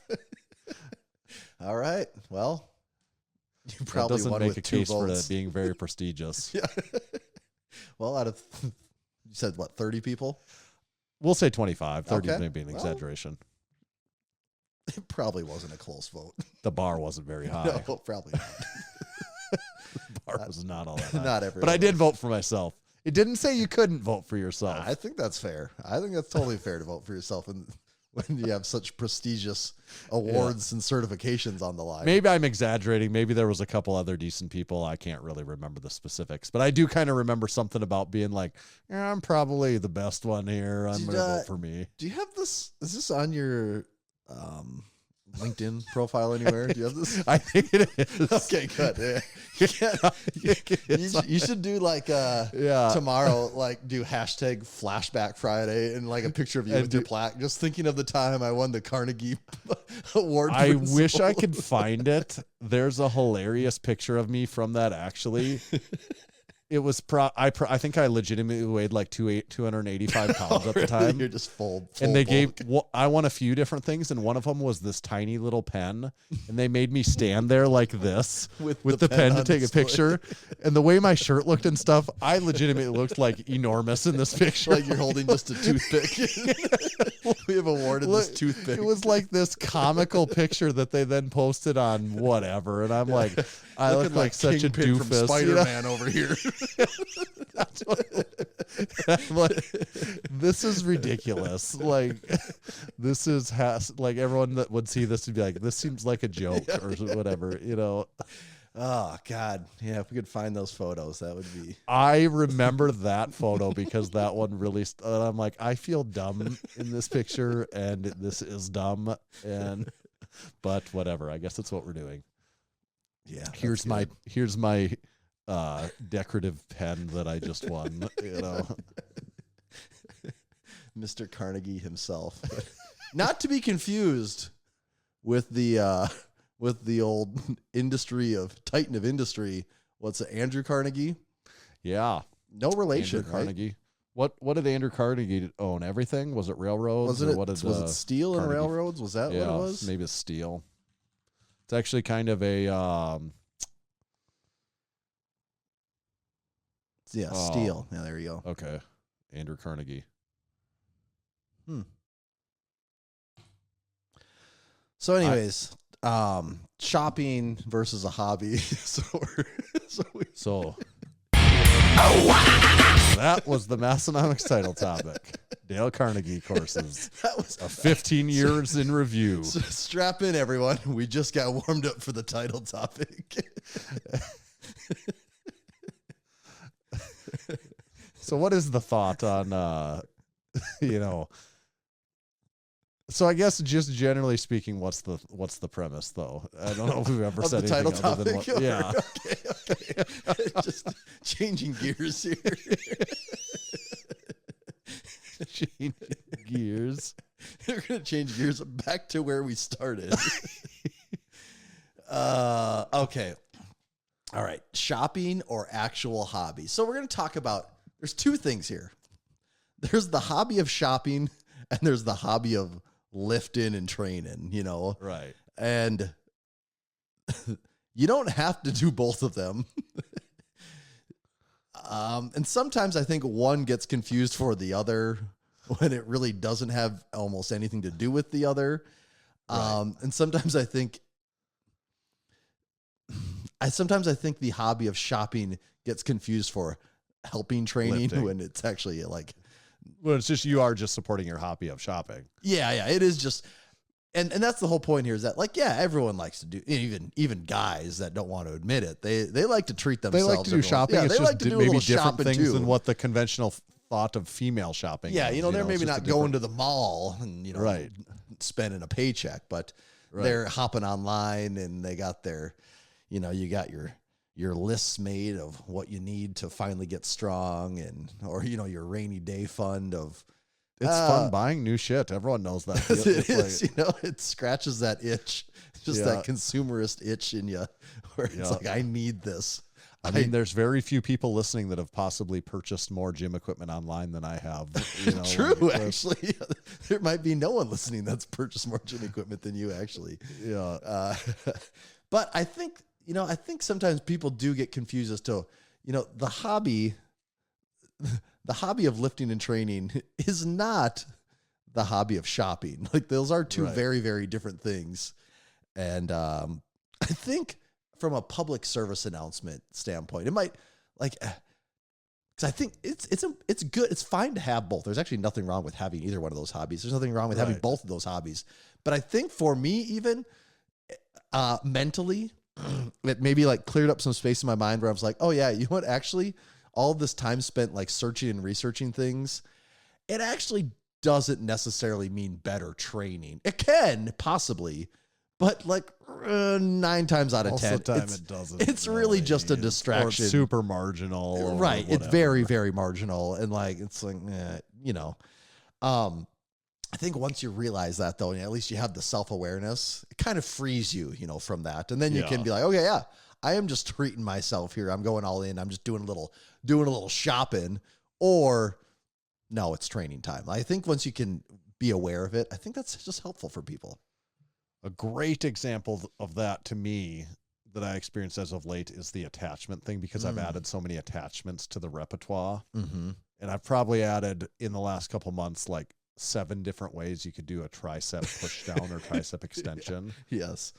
S6: All right. Well, you probably
S5: doesn't
S6: won
S5: make
S6: with
S5: a
S6: 2
S5: case
S6: votes.
S5: for it being very prestigious.
S6: Yeah. Well, out of you said what, 30 people?
S5: We'll say 25. 30
S6: Okay.
S5: may be an exaggeration.
S6: It probably wasn't a close vote.
S5: The bar wasn't very high.
S6: No, probably not.
S5: The bar was not all that high.
S6: Not everyone.
S5: But I did vote for myself. It didn't say you couldn't vote for yourself.
S6: I think that's fair. I think that's totally fair to vote for yourself in when you have such prestigious awards and certifications on the line.
S5: Maybe I'm exaggerating. Maybe there was a couple other decent people. I can't really remember the specifics, but I do kind of remember something about being like, yeah, I'm probably the best one here. I'm going to vote for me.
S6: Do you have this? Is this on your LinkedIn profile anywhere? Do you have this?
S5: I think it is.
S6: Okay, good. Yeah. You should do like tomorrow, like do hashtag Flashback Friday and like a picture of you with your plaque. Just thinking of the time I won the Carnegie Award.
S5: I wish I could find it. There's a hilarious picture of me from that actually. It was I think I legitimately weighed like 285 pounds at the time.
S6: You're just full
S5: and they gave I won a few different things, and one of them was this tiny little pen, and they made me stand there like this with the pen to take a picture. And the way my shirt looked and stuff, I legitimately looked like enormous in this picture.
S6: Like you're holding just a toothpick. We have awarded this toothpick.
S5: It was like this comical picture that they then posted on whatever, and I'm like, I look like such a doofus.
S6: From Spider-Man over here.
S5: I'm like, this is ridiculous. Like, this is like everyone that would see this would be like, this seems like a joke or whatever, you know.
S6: Oh God, yeah. If we could find those photos, that would be.
S5: I remember that photo because that one really. I'm like, I feel dumb in this picture, and this is dumb, but whatever. I guess that's what we're doing.
S6: Yeah.
S5: Here's my decorative pen that I just won, you know.
S6: Mr. Carnegie himself. Not to be confused with the old titan of industry. What's it, Andrew Carnegie?
S5: Yeah.
S6: No relation,
S5: Andrew Carnegie. Right? What did Andrew Carnegie own? Everything? Was it railroads?
S6: Was it steel and railroads? Was that what it was?
S5: Maybe it's steel. It's actually kind of a
S6: steel. Yeah, there you go.
S5: Okay. Andrew Carnegie.
S6: So anyways, shopping versus a hobby. So
S5: that was the Massenomics title topic. Dale Carnegie courses.
S6: That was
S5: 15 years in review.
S6: So strap in, everyone. We just got warmed up for the title topic.
S5: So what is the thought on, so I guess just generally speaking, what's the premise though? I don't know if we've ever said
S6: the
S5: anything
S6: title
S5: other than
S6: topic.
S5: what, yeah.
S6: Okay. Just changing gears here.
S5: Changing gears.
S6: We're going to change gears back to where we started. Okay. All right. Shopping or actual hobby. So we're going to talk about, there's two things here. There's the hobby of shopping and there's the hobby of lifting and training, you know?
S5: Right.
S6: And you don't have to do both of them. And sometimes I think one gets confused for the other when it really doesn't have almost anything to do with the other. Right. And sometimes I think the hobby of shopping gets confused for helping training lifting. When it's actually like,
S5: well, it's just, you are just supporting your hobby of shopping.
S6: Yeah. It is just, and that's the whole point here is that like, yeah, everyone likes to do, even guys that don't want to admit it. They like to treat themselves.
S5: They like to do shopping.
S6: Yeah,
S5: it's
S6: they
S5: just
S6: like to do
S5: maybe
S6: a little
S5: different
S6: shopping
S5: things
S6: too.
S5: than what the conventional thought of female shopping.
S6: Yeah.
S5: is,
S6: they're maybe not going to the mall and,
S5: right.
S6: spending a paycheck, but they're hopping online and they got their, you got your lists made of what you need to finally get strong or your rainy day fund of.
S5: It's fun buying new shit. Everyone knows that.
S6: It is, it scratches that itch, just that consumerist itch in you where it's like, I need this.
S5: I mean, there's very few people listening that have possibly purchased more gym equipment online than I have.
S6: True, actually. There might be no one listening that's purchased more gym equipment than you, actually.
S5: Yeah.
S6: But I think, I think sometimes people do get confused as to, the hobby of lifting and training is not the hobby of shopping. Like those are two very, very different things. And I think from a public service announcement standpoint, it might Because I think it's good. It's fine to have both. There's actually nothing wrong with having either one of those hobbies. There's nothing wrong with having both of those hobbies. But I think for me, even mentally, it maybe like cleared up some space in my mind where I was like, oh yeah, you know what? Actually, all of this time spent like searching and researching things, it actually doesn't necessarily mean better training. It can possibly, but like 9 times out of 10,
S5: it doesn't.
S6: It's really just a distraction.
S5: Or super marginal. Or
S6: right.
S5: whatever.
S6: It's very, very marginal. And like, it's like, I think once you realize that though, and at least you have the self-awareness, it kind of frees you, from that. And then you can be like, okay, yeah, I am just treating myself here. I'm going all in. I'm just doing a little shopping, or no, it's training time. I think once you can be aware of it, I think that's just helpful for people.
S5: A great example of that to me that I experienced as of late is the attachment thing, because I've added so many attachments to the repertoire.
S6: Mm-hmm.
S5: And I've probably added in the last couple months, like 7 different ways you could do a tricep push down or tricep extension.
S6: Yes.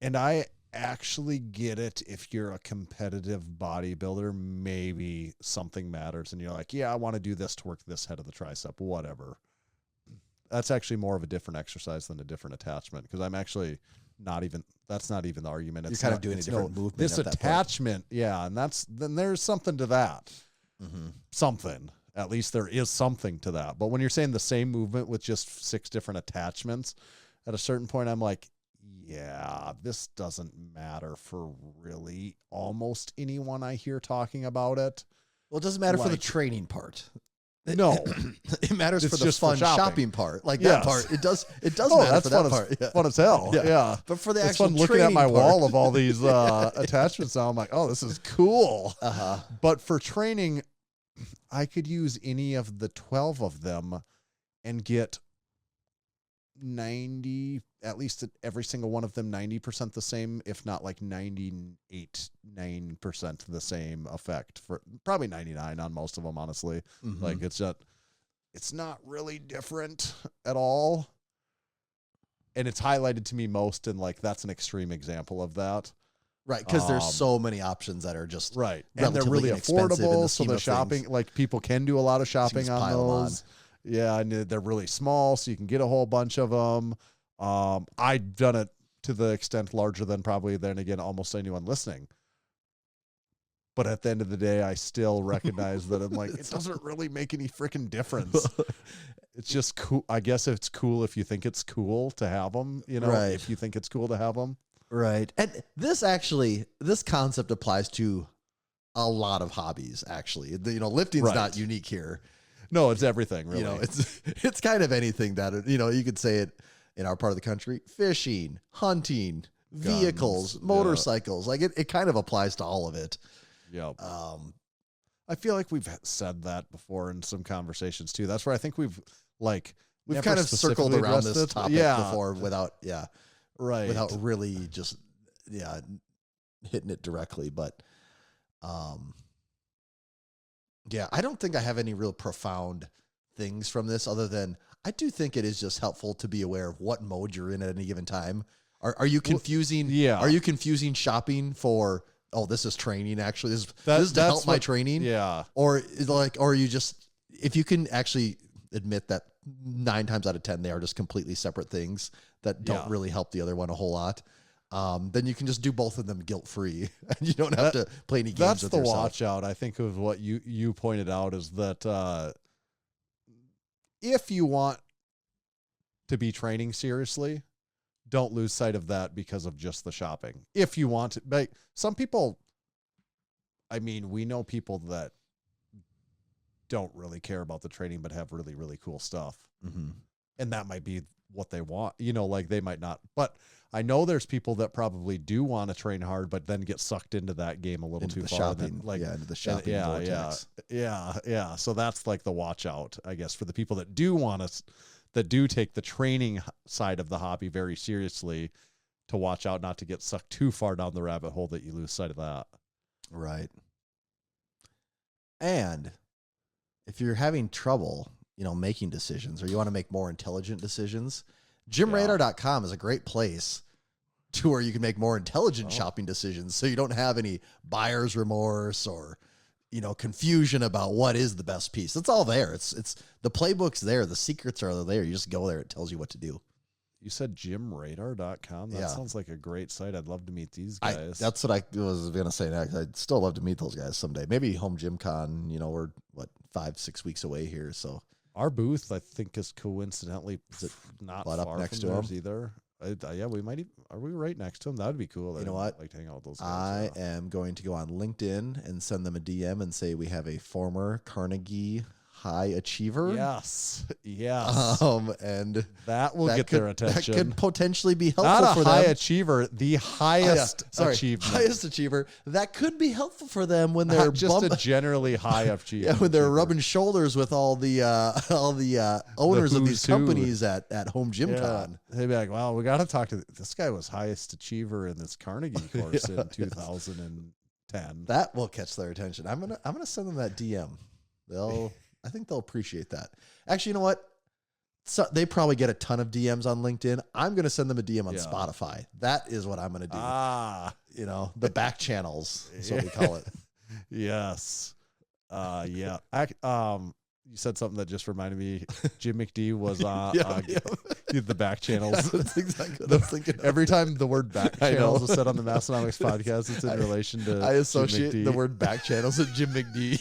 S5: And I actually get it. If you're a competitive bodybuilder, maybe something matters and you're like, yeah, I want to do this to work this head of the tricep, whatever. That's actually more of a different exercise than a different attachment, because I'm actually that's not even the argument.
S6: You're kind of doing a different movement.
S5: This attachment, yeah, and then there's something to that.
S6: Mm-hmm.
S5: Something. At least there is something to that. But when you're saying the same movement with just 6 different attachments, at a certain point, I'm like, yeah, this doesn't matter for really almost anyone I hear talking about it.
S6: Well, it doesn't matter for the training part.
S5: No,
S6: it matters
S5: it's
S6: for the
S5: just
S6: fun
S5: for
S6: shopping part. Like that part, it does
S5: oh,
S6: matter
S5: that's
S6: for that
S5: fun
S6: part.
S5: Fun as hell. Yeah.
S6: But for the
S5: it's
S6: actual
S5: fun looking at my
S6: part.
S5: wall of all these attachments now. I'm like, oh, this is cool.
S6: Uh-huh.
S5: But for training, I could use any of the 12 of them and get 90, at least every single one of them 90% the same, if not like 9% the same effect, for probably 99 on most of them, honestly.
S6: Mm-hmm.
S5: Like it's not really different at all. And it's highlighted to me most, and like that's an extreme example of that.
S6: Right, because there's so many options that are just
S5: right, and they're really affordable. So the shopping, like people can do a lot of shopping on those. Yeah, and they're really small, so you can get a whole bunch of them. I've done it to the extent larger than probably then again almost anyone listening. But at the end of the day, I still recognize that I'm like, it doesn't really make any freaking difference. It's just cool. I guess it's cool if you think it's cool to have them,
S6: right.
S5: If you think it's cool to have them.
S6: Right. And this concept applies to a lot of hobbies, actually. Lifting's not unique here.
S5: No, it's everything, really.
S6: It's kind of anything that, you could say it in our part of the country: fishing, hunting, vehicles, motorcycles. Like it kind of applies to all of it.
S5: Yeah. I feel like we've said that before in some conversations too. That's where I think we've kind of
S6: circled around this topic before without really just hitting it directly. But I don't think I have any real profound things from this, other than I do think it is just helpful to be aware of what mode you're in at any given time. Are you confusing? Are you confusing shopping for? Oh, this is training. Actually, this is to help my training.
S5: Yeah.
S6: Or you just, if you can actually admit that 9 times out of 10 they are just completely separate things that don't really help the other one a whole lot, then you can just do both of them guilt free, and you don't have to play any games with yourself.
S5: That's the watch out. I think of what you pointed out is that if you want to be training seriously, don't lose sight of that because of just the shopping. If you want to, like some people, we know people that don't really care about the training, but have really, really cool stuff.
S6: Mm-hmm.
S5: And that might be what they want, they might not, but I know there's people that probably do want to train hard, but then get sucked into that game a little too far.
S6: Shopping, into the shopping vortex.
S5: Yeah. So that's like the watch out, I guess, for the people that do take the training side of the hobby very seriously, to watch out not to get sucked too far down the rabbit hole that you lose sight of that.
S6: Right. And if you're having trouble, making decisions, or you want to make more intelligent decisions, gymradar.com is a great place to where you can make more intelligent shopping decisions, so you don't have any buyer's remorse or, confusion about what is the best piece. It's all there. It's the playbook's there. The secrets are there. You just go there. It tells you what to do.
S5: You said gymradar.com? That sounds like a great site. I'd love to meet these guys.
S6: That's what I was going to say next. I'd still love to meet those guys someday. Maybe Home Gym Con, we're 5-6 weeks away here. So
S5: our booth, I think, is coincidentally not far
S6: up next
S5: from
S6: to
S5: theirs
S6: them
S5: either. Yeah, we might even, are we right next to them? That would be cool.
S6: You know what?
S5: I'd like to hang out with those guys.
S6: I am going to go on LinkedIn and send them a DM and say we have a former Carnegie high achiever.
S5: Yes.
S6: And
S5: that will get their attention.
S6: That could potentially be helpful
S5: Not
S6: for
S5: a high
S6: them.
S5: achiever, the highest achievement.
S6: Highest achiever. That could be helpful for them when they're
S5: Not just a generally high achiever.
S6: when they're rubbing shoulders with all the owners of these companies at Home Gym Con.
S5: They'd be like, well, we got to talk to this guy was highest achiever in this Carnegie course in 2010.
S6: That will catch their attention. I'm gonna send them that DM. I think they'll appreciate that. Actually, you know what? So they probably get a ton of DMs on LinkedIn. I'm going to send them a DM on Spotify. That is what I'm going to do. The back channels is what we call it.
S5: Yes. Yeah. You said something that just reminded me. Jim McD was on the back channels.
S6: That's exactly what I was thinking.
S5: Every time the word back channels is said on the Massenomics podcast, it's in relation to
S6: I associate
S5: Jim McD.
S6: the word back channels with Jim McD.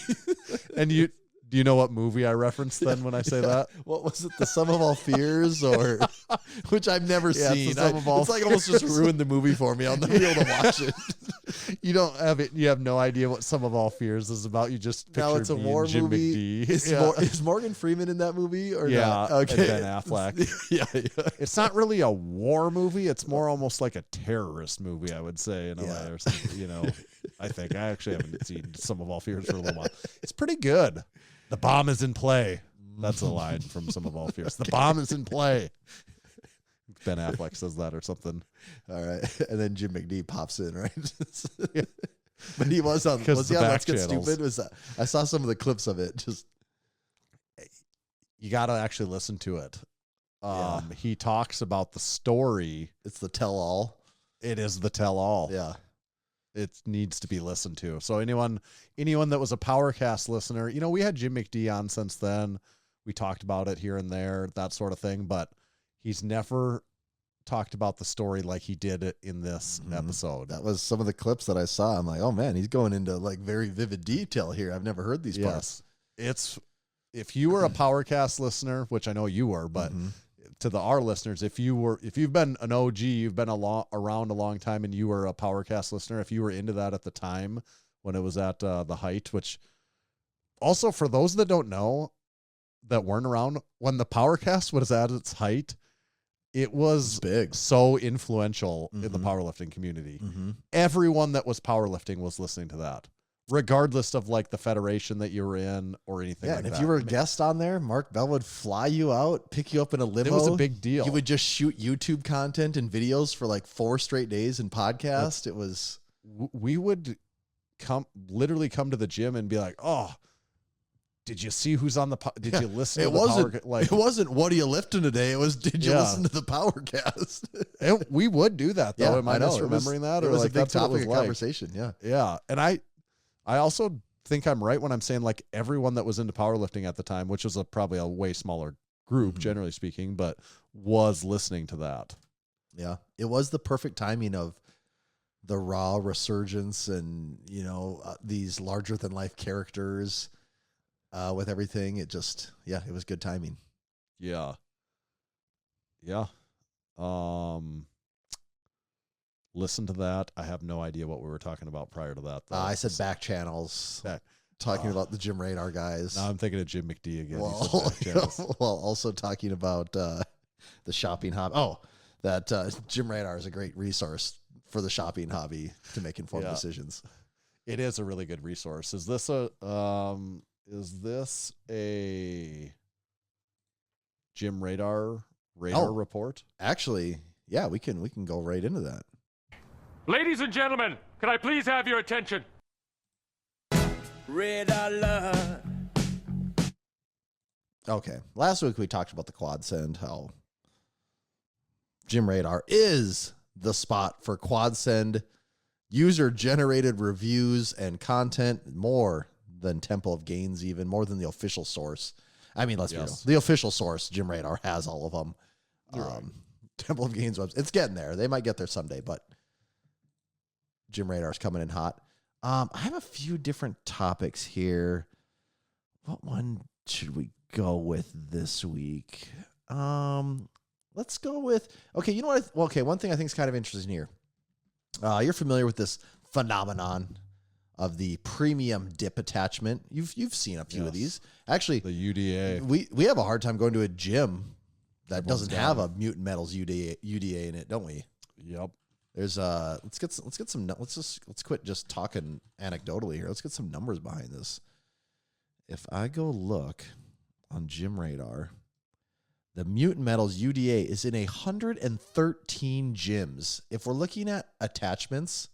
S5: And do you know what movie I referenced then when I say that?
S6: What was it? The Sum of All Fears, or which I've never seen.
S5: It's
S6: like almost just ruined the movie for me. I'll never be able to watch it.
S5: You don't have it. You have no idea what Sum of All Fears is about. You just picture
S6: It's a
S5: me
S6: war
S5: and Jim
S6: movie.
S5: McD.
S6: Is Morgan Freeman in that movie or not?
S5: Okay. And Ben Affleck.
S6: yeah.
S5: It's not really a war movie. It's more almost like a terrorist movie, I would say, in a way, or something. I think I actually haven't seen Sum of All Fears for a little while. It's pretty good. The bomb is in play. That's a line from Sum of All Fears. The bomb is in play. Ben Affleck says that or something.
S6: All right. And then Jim McD pops in, right? But he was on Let's Get Stupid. I saw some of the clips of it. Just
S5: you got to actually listen to it. He talks about the story.
S6: It's the tell-all.
S5: It is the tell-all.
S6: Yeah.
S5: It needs to be listened to. So anyone that was a PowerCast listener, we had Jim McD on since then. We talked about it here and there, that sort of thing, but he's never talked about the story like he did it in this episode.
S6: That was some of the clips that I saw. I'm like, oh man, he's going into like very vivid detail here. I've never heard these parts.
S5: It's if you were a PowerCast listener, which I know you were, but to our listeners, if you've been an OG, you've been around a long time, and you were a PowerCast listener, if you were into that at the time when it was at the height, which also for those that don't know, that weren't around when the PowerCast was at its height, it was
S6: big,
S5: so influential in the powerlifting community. Everyone that was powerlifting was listening to that, regardless of like the federation that you were in or anything.
S6: Yeah,
S5: like
S6: and if
S5: that.
S6: you were a guest on there, Mark Bell would fly you out, pick you up in a limo.
S5: It was a big deal.
S6: You would just shoot YouTube content and videos for like 4 straight days and podcast. It was.
S5: We would literally come to the gym and be like, oh, did you see who's on the did you listen to
S6: it wasn't what are you lifting today? It was did you listen to the PowerCast?
S5: We would do that though.
S6: Yeah,
S5: Am I misremembering that?
S6: It was
S5: like
S6: a big topic of conversation.
S5: Yeah. And I also think I'm right when I'm saying like everyone that was into powerlifting at the time, which was probably a way smaller group, generally speaking, but was listening to that.
S6: Yeah. It was the perfect timing of the Raw resurgence and, these larger than life characters with everything. It just, it was good timing.
S5: Yeah. Listen to that. I have no idea what we were talking about prior to that.
S6: I said back channels. Talking about the Gym Radar guys.
S5: Now I'm thinking of Jim McD again.
S6: Well, also talking about the shopping hobby. Oh, that Gym Radar is a great resource for the shopping hobby to make informed decisions.
S5: It is a really good resource. Is this a Gym Radar report?
S6: Actually, yeah, we can go right into that.
S4: Ladies and gentlemen, can I please have your attention?
S7: Red alert.
S6: Okay. Last week we talked about the quad send, how Gym Radar is the spot for quad send user-generated reviews and content, more than Temple of Gains, even more than the official source. I mean, let's be real. The official source, Gym Radar, has all of them. Temple of Gains website. It's getting there. They might get there someday, but Gym Radar's coming in hot. I have a few different topics here. What one should we go with this week? Let's go with, okay, you know what? One thing I think is kind of interesting here. You're familiar with this phenomenon of the premium dip attachment. You've seen a few of these. Actually,
S5: The UDA.
S6: we have a hard time going to a gym that doesn't have a Mutant Metals UDA in it, don't we?
S5: Yep.
S6: There's let's quit just talking anecdotally here. Let's get some numbers behind this. If I go look on Gym Radar, the Mutant Metals UDA is in 113 gyms. If we're looking at attachments,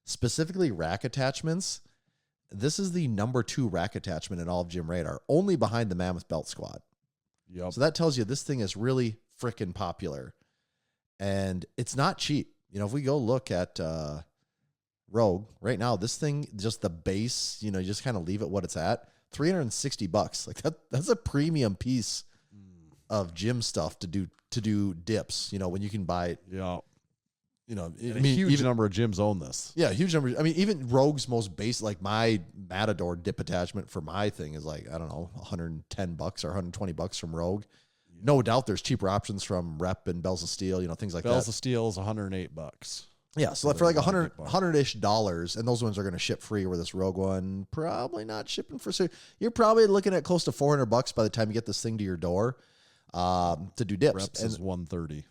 S6: specifically rack attachments, this is the number 2 rack attachment in all of Gym Radar, only behind the Mammoth Belt Squad.
S5: Yep.
S6: So that tells you this thing is really freaking popular. And it's not cheap. You know, if we go look at Rogue right now, this thing, just the base, you just kind of leave it what it's at, $360. Like that's a premium piece of gym stuff to do dips, when you can buy it.
S5: Yeah.
S6: A
S5: huge number of gyms own this.
S6: Yeah, huge number. I mean, even Rogue's most base, like my Matador dip attachment for my thing is like, I don't know, $110 or $120 from Rogue. No doubt there's cheaper options from Rep and Bells of Steel, things like that.
S5: Bells of Steel is $108.
S6: Yeah, so for like $100-ish, and those ones are going to ship free, where this Rogue one probably not shipping for free. You're probably looking at close to $400 by the time you get this thing to your door to do dips.
S5: Reps is $130.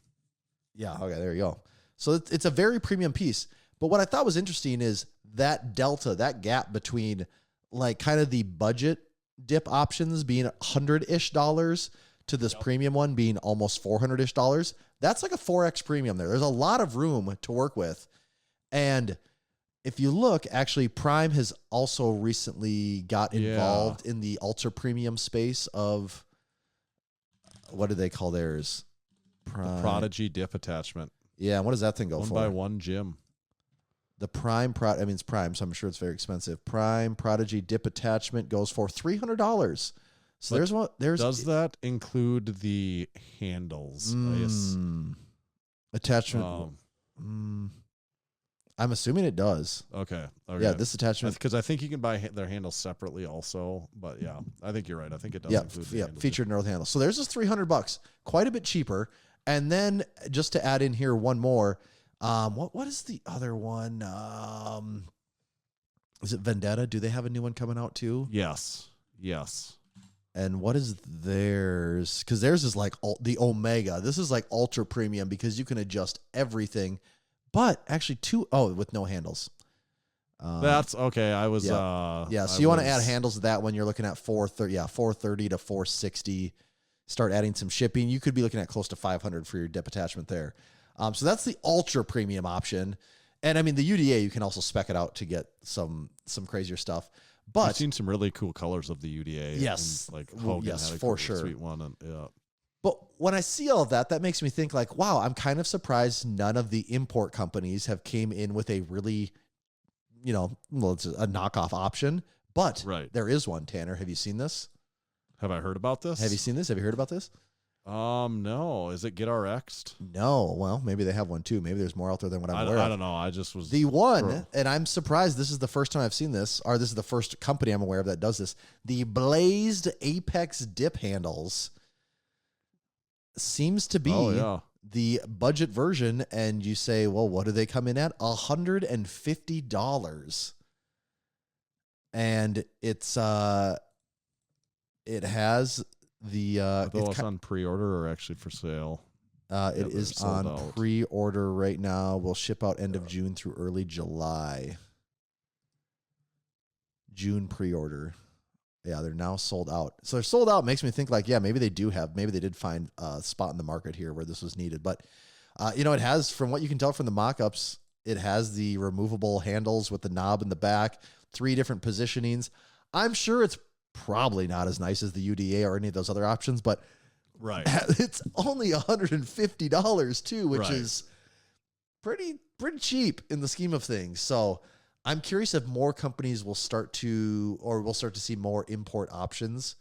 S6: Yeah, okay, there you go. So it's a very premium piece. But what I thought was interesting is that delta, that gap between like kind of the budget dip options being $100-ish to this premium one being almost $400-ish. That's like a 4x premium there. There's a lot of room to work with. And if you look, actually, Prime has also recently got involved in the ultra premium space of, what do they call theirs?
S5: The Prodigy dip attachment.
S6: Yeah, what does that thing go
S5: one
S6: for?
S5: By one gym.
S6: The Prime, it's Prime, so I'm sure it's very expensive. Prime Prodigy dip attachment goes for $300. So
S5: Does that include the handles?
S6: Attachment. I'm assuming it does.
S5: Okay.
S6: Yeah, this attachment.
S5: Because I think you can buy their handles separately also. But yeah, I think you're right. I think it does include the handles.
S6: Featured North handle. So there's this $300, quite a bit cheaper. And then just to add in here one more, what is the other one? Is it Vendetta? Do they have a new one coming out too?
S5: Yes.
S6: And what is theirs? Because theirs is like the Omega. This is like ultra premium because you can adjust everything. But actually with no handles.
S5: That's okay. I was
S6: so you want to add handles to that one. You're looking at $430 to $460. Start adding some shipping. You could be looking at close to $500 for your dip attachment there. So that's the ultra premium option. And I mean the UDA, you can also spec it out to get some crazier stuff. But
S5: I've seen some really cool colors of the UDA.
S6: Yes.
S5: And like Hogan
S6: yes,
S5: had a
S6: for
S5: cool,
S6: sure.
S5: Sweet one. And, yeah.
S6: But when I see all of that, that makes me think like, wow, I'm kind of surprised none of the import companies have came in with a really, it's a knockoff option. But there is one, Tanner. Have you seen this?
S5: Have I heard about this?
S6: Have you seen this? Have you heard about this?
S5: No. Is it GetRx'd?
S6: No. Well, maybe they have one too. Maybe there's more out there than what I'm aware of.
S5: I don't know. I just was
S6: the one, and I'm surprised this is the first time I've seen this, or this is the first company I'm aware of that does this. The Blazed Apex dip handles seems to be the budget version, and you say, well, what do they come in at? $150. And it's it has the
S5: it's on pre-order or actually for sale.
S6: It is on pre-order right now. Will ship out end of June through early July. June pre-order. Yeah, they're now sold out. So they're sold out. Makes me think like, maybe they did find a spot in the market here where this was needed. But, it has, from what you can tell from the mock-ups, it has the removable handles with the knob in the back, 3 different positionings. I'm sure it's probably not as nice as the UDA or any of those other options, but it's only $150 too, which is pretty cheap in the scheme of things. So I'm curious if more companies will start to see more import options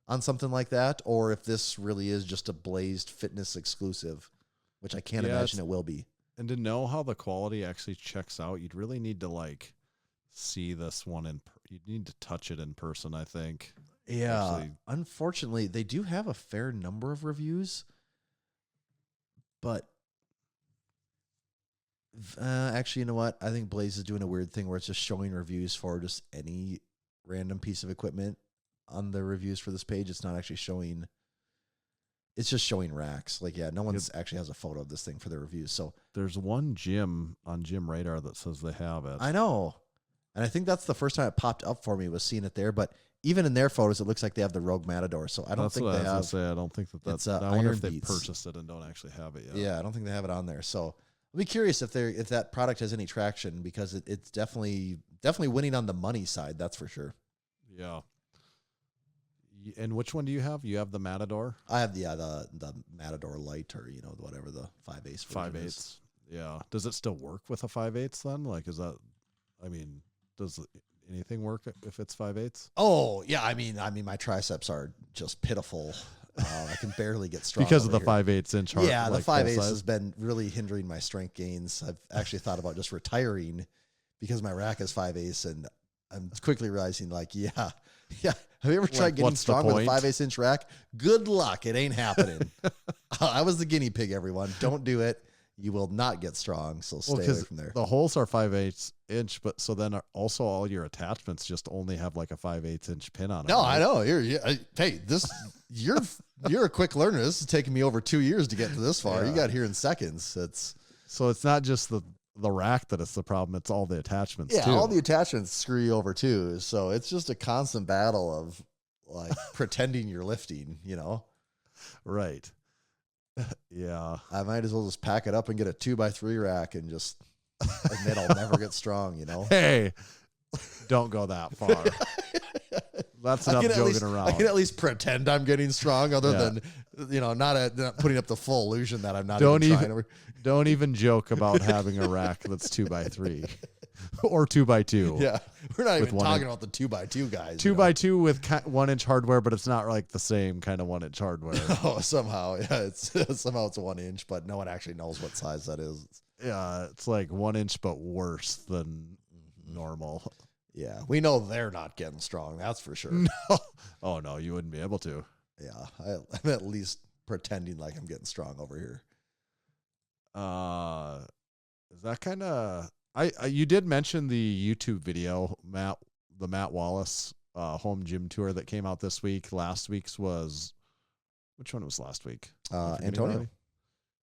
S6: on something like that, or if this really is just a Blazed Fitness exclusive, which I can't imagine it will be.
S5: And to know how the quality actually checks out, you'd really need to like see this one you'd need to touch it in person, I think.
S6: Yeah.
S5: Actually.
S6: Unfortunately, they do have a fair number of reviews, but actually, you know what? I think Blaze is doing a weird thing where it's just showing reviews for just any random piece of equipment on the reviews for this page. It's not actually showing. It's just showing racks. Like, yeah, no one's actually has a photo of this thing for their reviews. So
S5: there's one gym on Gym Radar that says they have it.
S6: I know. And I think that's the first time it popped up for me, was seeing it there. But even in their photos, it looks like they have the Rogue Matador. So I don't think they have.
S5: I don't think that's.
S6: I
S5: wonder
S6: Iron
S5: if they
S6: Beats.
S5: purchased it and don't actually have it yet.
S6: Yeah, I don't think they have it on there. So I'll be curious if that product has any traction, because it's definitely winning on the money side. That's for sure.
S5: Yeah. And which one do you have? You have the Matador?
S6: I have the Matador Light, or whatever the 5/8.
S5: 5/8. Yeah. Does it still work with a 5/8 then? Like, is that? I mean, does anything work if it's 5/8?
S6: Oh yeah, I mean my triceps are just pitiful. I can barely get strong
S5: because of the
S6: here.
S5: 5/8 inch.
S6: Yeah, the 5/8 has been really hindering my strength gains. I've actually thought about just retiring because my rack is 5/8, and I'm quickly realizing, like, yeah. Have you ever tried getting strong with a 5/8 inch rack? Good luck. It ain't happening. I was the guinea pig, everyone. Don't do it. You will not get strong, so stay away from there.
S5: The holes are 5/8 inch, but so then also all your attachments just only have like a 5/8 inch pin on it.
S6: No,
S5: right?
S6: I know. You're a quick learner. This is taking me over 2 years to get to this far. You got here in seconds.
S5: So it's not just the rack that is the problem. It's all the attachments too.
S6: All the attachments screw you over too. So it's just a constant battle of like pretending you're lifting,
S5: Right. Yeah.
S6: I might as well just pack it up and get a 2x3 rack and just admit I'll never get strong,
S5: Hey, don't go that far. That's enough joking around.
S6: I can at least pretend I'm getting strong, other than, not putting up the full illusion that I'm not trying.
S5: Don't even joke about having a rack that's 2x3 or 2x2.
S6: Yeah. We're not even talking about the 2x2 guys.
S5: 2x2 with 1 inch hardware, but it's not like the same kind of 1 inch hardware.
S6: Oh, somehow. Yeah. Somehow it's 1 inch, but no one actually knows what size that is.
S5: Yeah. It's like 1 inch, but worse than normal.
S6: Yeah. We know they're not getting strong. That's for sure.
S5: No. Oh, no, you wouldn't be able to.
S6: Yeah. I'm at least pretending like I'm getting strong over here.
S5: Is that kind of, you did mention the YouTube video, the Matt Wallace home gym tour that came out this week. Last week's was, which one was last week?
S6: Antonio.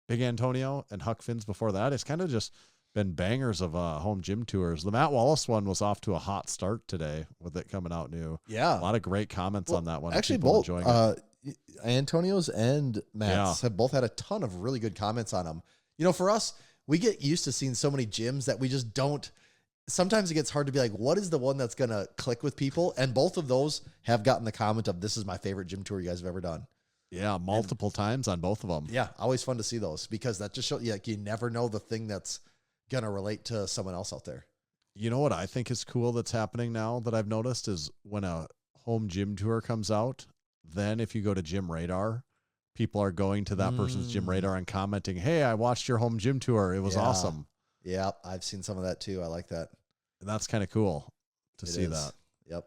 S5: Big Antonio and Huck Finn's before that. It's kind of just been bangers of home gym tours. The Matt Wallace one was off to a hot start today with it coming out new.
S6: Yeah.
S5: A lot of great comments on that one.
S6: Actually,
S5: People
S6: both
S5: enjoying it.
S6: Antonio's and Matt's have both had a ton of really good comments on them. For us, we get used to seeing so many gyms that we just don't. Sometimes it gets hard to be like, what is the one that's going to click with people? And both of those have gotten the comment of, this is my favorite gym tour you guys have ever done.
S5: Yeah, multiple times on both of them.
S6: Yeah, always fun to see those, because that just shows you never know the thing that's going to relate to someone else out there.
S5: You know what I think is cool that's happening now that I've noticed is when a home gym tour comes out, then if you go to Gym Radar, people are going to that person's Gym Radar and commenting, hey, I watched your home gym tour. It was awesome.
S6: Yeah, I've seen some of that too. I like that.
S5: And that's kind of cool to see that.
S6: Yep.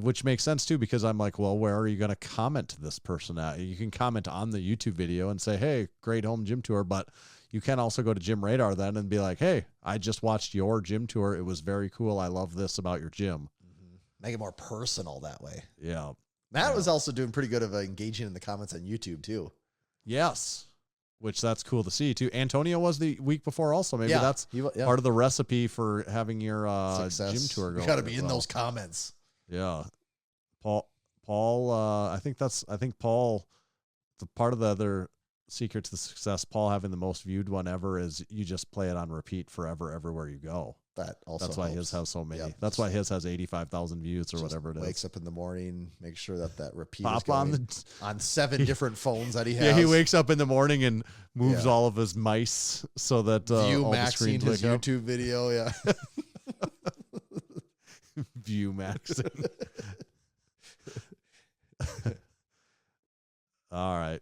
S5: Which makes sense too, because I'm like, well, where are you going to comment to this person at? You can comment on the YouTube video and say, hey, great home gym tour, but you can also go to Gym Radar then and be like, hey, I just watched your gym tour. It was very cool. I love this about your gym.
S6: Mm-hmm. Make it more personal that way.
S5: Yeah.
S6: Matt was also doing pretty good of engaging in the comments on YouTube too.
S5: Yes. Which that's cool to see too. Antonio was the week before also. Maybe that's part of the recipe for having your gym tour go.
S6: You got to be in those comments.
S5: Yeah. Paul, I think Paul, the part of the other secret to the success, Paul having the most viewed one ever, is you just play it on repeat forever, everywhere you go.
S6: That also
S5: That's why
S6: helps.
S5: his has so many.
S6: Yep.
S5: That's why his has 85,000 views or
S6: Just
S5: whatever it is.
S6: Wakes up in the morning, make sure that repeat
S5: Pop
S6: is going
S5: on
S6: on 7 different phones that he has.
S5: Yeah, he wakes up in the morning and moves
S6: Yeah.
S5: all of his mice so that
S6: View
S5: all the
S6: maxing
S5: screens
S6: his
S5: wake up.
S6: YouTube video. Yeah.
S5: View maxing. All right.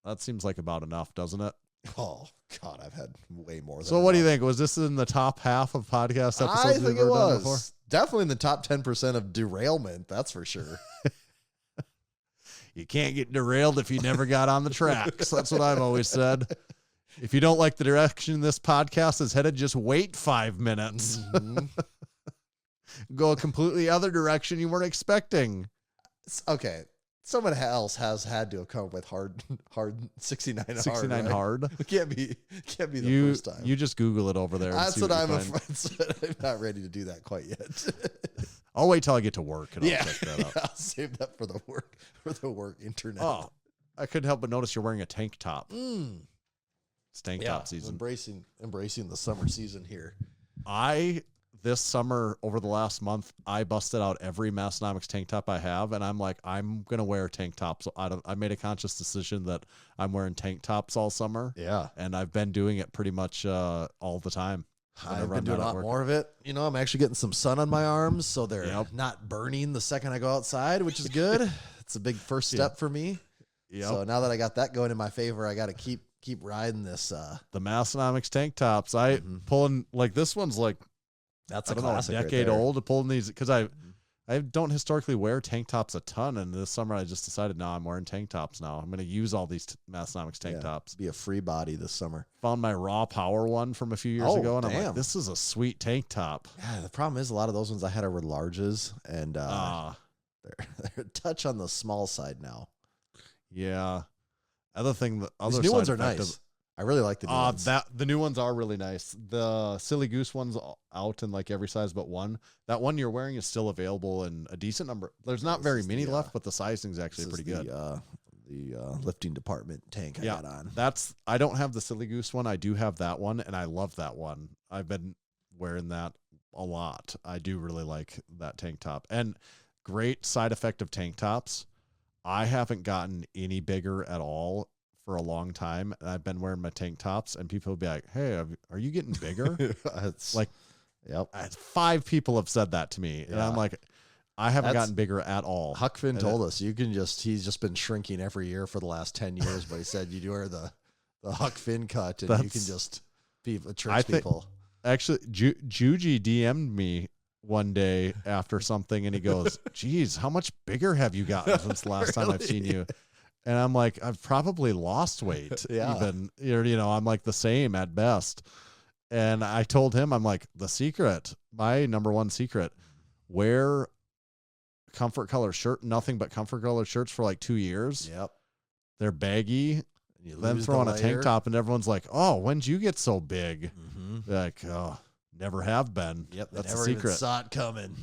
S5: That seems like about enough, doesn't it?
S6: Oh God, I've had way more.
S5: So what do you think? Was this in the top half of podcast episodes
S6: I
S5: we've
S6: think it
S5: ever done before?
S6: was definitely in the top 10% of derailment. That's for sure.
S5: You can't get derailed if you never got on the tracks. That's what I've always said. If you don't like the direction this podcast is headed, just wait 5 minutes.
S6: Mhm.
S5: Go a completely other direction you weren't expecting.
S6: Okay. Someone else has had to have come up with hard 69 hard.
S5: 69
S6: right?
S5: hard.
S6: It can't be the
S5: You
S6: first time.
S5: you just Google it over there. and
S6: That's
S5: see
S6: what
S5: you
S6: I'm
S5: find.
S6: afraid. I'm not ready to do that quite yet.
S5: I'll wait till I get to work and I'll
S6: yeah,
S5: check that out.
S6: I'll save that for the work internet.
S5: Oh, I couldn't help but notice you're wearing a tank top.
S6: Mm.
S5: It's tank
S6: Yeah,
S5: top season.
S6: embracing the summer season here.
S5: This summer, over the last month, I busted out every Massenomics tank top I have, and I'm like, I'm gonna wear tank tops. I made a conscious decision that I'm wearing tank tops all summer,
S6: Yeah.
S5: and I've been doing it pretty much all the time.
S6: I've
S5: whenever
S6: been
S5: I'm
S6: doing a
S5: not at
S6: lot
S5: work.
S6: more of it. You know, I'm actually getting some sun on my arms, so they're
S5: Yep.
S6: not burning the second I go outside, which is good. It's a big first step for me.
S5: Yep.
S6: So now that I got that going in my favor, I got to keep riding this.
S5: The Massenomics tank tops. Pulling like this one's like
S6: That's
S5: I
S6: a
S5: don't know, a
S6: classic right
S5: decade
S6: there.
S5: old. Pulling these because I don't historically wear tank tops a ton, and this summer I just decided, no, I'm wearing tank tops now. I'm going to use all these Massenomics tank
S6: Yeah,
S5: tops.
S6: Be a free body this summer.
S5: Found my Raw Power one from a few years
S6: Oh,
S5: ago, and I'm
S6: damn.
S5: like, this is a sweet tank top.
S6: Yeah, the problem is a lot of those ones I had were larges, and they're a touch on the small side now.
S5: Yeah. Other thing, the
S6: These
S5: other
S6: new ones
S5: side
S6: are
S5: effect
S6: nice.
S5: of-
S6: I really like the new ones.
S5: the new ones are really nice. The Silly Goose one's out in like every size but one. That one you're wearing is still available in a decent number. There's not
S6: This
S5: very
S6: is
S5: many
S6: the,
S5: left, but the sizing's actually
S6: This is
S5: pretty good.
S6: The lifting department tank I got on.
S5: I don't have the Silly Goose one. I do have that one, and I love that one. I've been wearing that a lot. I do really like that tank top. And great side effect of tank tops. I haven't gotten any bigger at all for a long time. And I've been wearing my tank tops, and people will be like, "Hey, are you getting bigger?"
S6: It's
S5: like,
S6: yep.
S5: 5 people have said that to me, and
S6: Yeah.
S5: I'm like, I haven't
S6: That's-
S5: gotten bigger at all.
S6: Huck Finn
S5: And
S6: told us he's just been shrinking every year for the last 10 years, but he said you do wear the Huck Finn cut and you can
S5: That's-
S6: just trick
S5: I think-
S6: people.
S5: Actually, Juji DM'd me one day after something, and he goes, "Geez, how much bigger have you gotten since the last time I've seen you?" And I'm like, "I've probably lost weight.
S6: Yeah.
S5: Even I'm like the same at best." And I told him, I'm like, the secret, my number one secret, wear comfort color shirt, nothing but comfort color shirts for like 2 years.
S6: Yep.
S5: They're baggy.
S6: And you
S5: Then
S6: lose
S5: throw
S6: the
S5: on a tank
S6: layer.
S5: top, and everyone's like, "Oh, when'd you get so big?"
S6: Mhm.
S5: Like, oh, never have been.
S6: Yep.
S5: That's
S6: They
S5: a
S6: never even
S5: secret.
S6: saw it coming.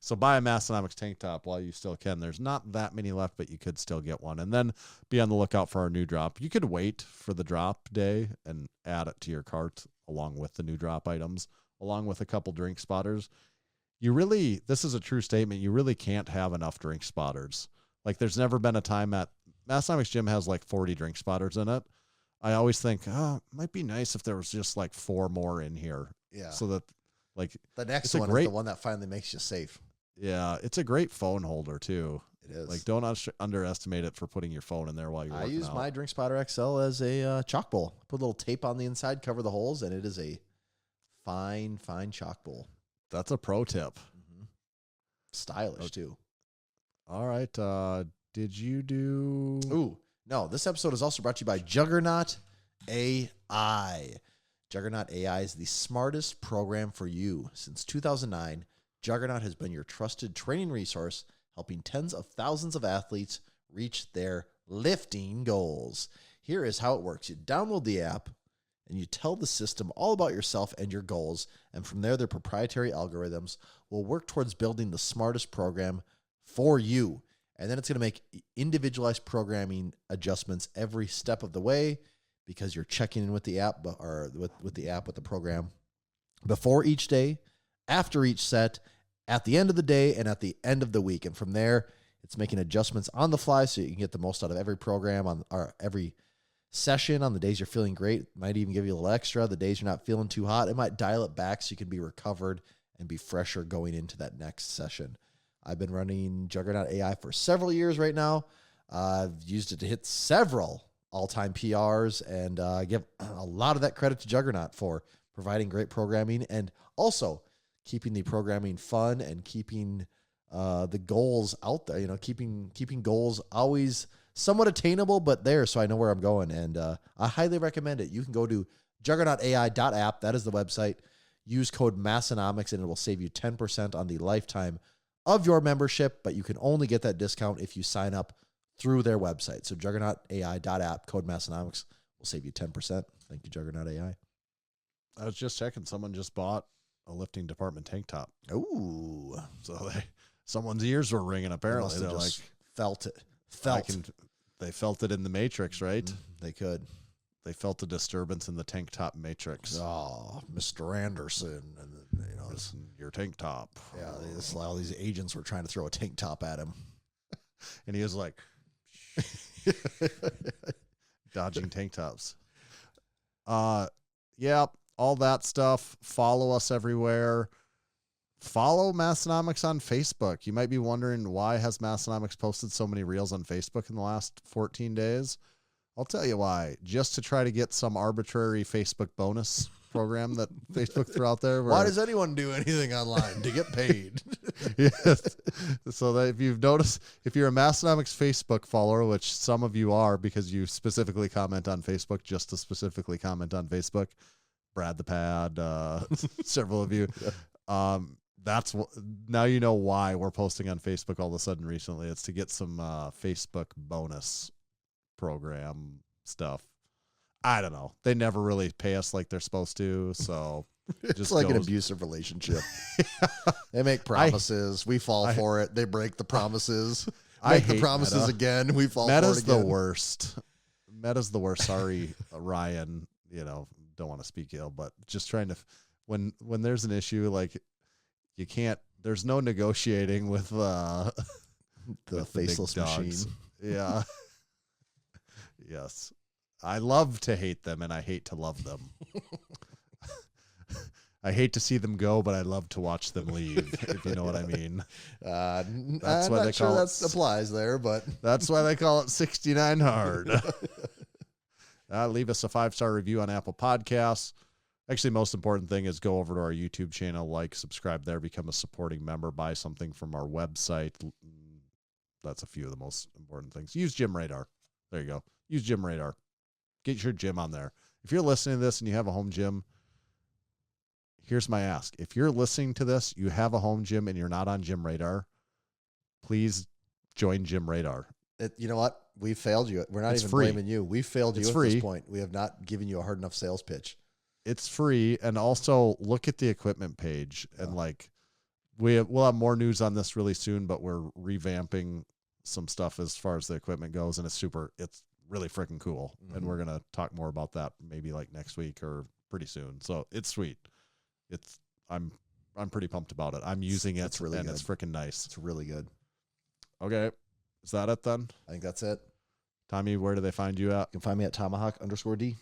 S5: So buy a Massenomics tank top while you still can. There's not that many left, but you could still get one. And then be on the lookout for our new drop. You could wait for the drop day and add it to your cart along with the new drop items, along with a couple drink spotters. This is a true statement, you really can't have enough drink spotters. Like, there's never been a time at Massenomics Gym has like 40 drink spotters in it. I always think, it might be nice if there was just like 4 more in here.
S6: Yeah.
S5: So that, like,
S6: The next
S5: it's a
S6: one is
S5: great-
S6: the one that finally makes you safe.
S5: yeah, it's a great phone holder too.
S6: It is.
S5: Like, don't underestimate it for putting your phone in there while you're
S6: I
S5: working
S6: use
S5: out.
S6: my Drink Spotter XL as a chalk bowl. Put a little tape on the inside, cover the holes, and it is a fine chalk bowl.
S5: That's a pro tip.
S6: Stylish too.
S5: All right. Did you do?
S6: Ooh, no. This episode is also brought to you by Juggernaut AI. Juggernaut AI is the smartest program for you. Since 2009, Juggernaut has been your trusted training resource, helping tens of thousands of athletes reach their lifting goals. Here is how it works. You download the app, and you tell the system all about yourself and your goals, and from there, their proprietary algorithms will work towards building the smartest program for you. And then it's going to make individualized programming adjustments every step of the way because you're checking in with the app or with the program before each day, after each set, at the end of the day, and at the end of the week. And from there, it's making adjustments on the fly so you can get the most out of every program or every session. On the days you're feeling great, it might even give you a little extra. The days you're not feeling too hot, it might dial it back so you can be recovered and be fresher going into that next session. I've been running Juggernaut AI for several years right now. I've used it to hit several all-time PRs, and I give a lot of that credit to Juggernaut for providing great programming and also keeping the programming fun and keeping the goals out there. You know, keeping goals always somewhat attainable, but there, so I know where I'm going. And I highly recommend it. You can go to juggernautai.app. That is the website. Use code Massenomics, and it will save you 10% on the lifetime of your membership, but you can only get that discount if you sign up through their website. So juggernautai.app, code Massenomics will save you 10%. Thank you, Juggernaut AI.
S5: I was just checking. Someone just bought a lifting department tank top.
S6: Ooh.
S5: So someone's ears were ringing, apparently.
S6: They're like, felt it.
S5: They felt it in the matrix, right?
S6: They could.
S5: They felt the disturbance in the tank top matrix.
S6: Oh, Mr. Anderson. And, you know,
S5: your tank top.
S6: Yeah, all these agents were trying to throw a tank top at him.
S5: And he was like, dodging tank tops. Yeah, all that stuff. Follow us everywhere. Follow Massenomics on Facebook. You might be wondering, why has Massenomics posted so many reels on Facebook in the last 14 days? I'll tell you why. Just to try to get some arbitrary Facebook bonus program that Facebook threw out there.
S6: Why does anyone do anything online? To get paid.
S5: Yes. So that if you've noticed, if you're a Massenomics Facebook follower, which some of you are because you specifically comment on Facebook, just to specifically comment on Facebook, Brad the Pad, several of you, now you know why we're posting on Facebook all of a sudden recently. It's to get some Facebook bonus program stuff. I don't know. They never really pay us like they're supposed to, so
S6: it's like an abusive relationship. They make promises. We fall for it. They break the promises.
S5: I
S6: hate the promises Meta. Again. We fall for it
S5: Meta's
S6: again.
S5: the worst. Meta's the worst. Sorry, Ryan. You know, don't want to speak ill, but just trying to when there's an issue, like, you can't. There's no negotiating with
S6: the
S5: with
S6: faceless
S5: the
S6: machine.
S5: Yeah. Yes. I love to hate them, and I hate to love them. I hate to see them go, but I love to watch them leave, if you know what I mean.
S6: That's I'm why not sure that applies there, but...
S5: That's why they call it 69 hard. Leave us a 5-star review on Apple Podcasts. Actually, most important thing is go over to our YouTube channel, like, subscribe there, become a supporting member, buy something from our website. That's a few of the most important things. Use Gym Radar. There you go. Use Gym Radar. Get your gym on there. If you're listening to this and you have a home gym, here's my ask. If you're listening to this, you have a home gym and you're not on Gym Radar, please join Gym Radar.
S6: You know what? We failed you. We're not even blaming you. We failed you at this point. We have not given you a hard enough sales pitch.
S5: It's free. And also look at the equipment page. And like, we'll have more news on this really soon, but we're revamping some stuff as far as the equipment goes. And it's really freaking cool. Mm-hmm. And we're going to talk more about that maybe like next week or pretty soon. So it's sweet. I'm pretty pumped about it. I'm using it.
S6: It's really good.
S5: It's freaking nice.
S6: It's really good.
S5: Okay. Is that it then?
S6: I think that's it.
S5: Tommy, where do they find you at?
S6: You can find me at Tomahawk_D.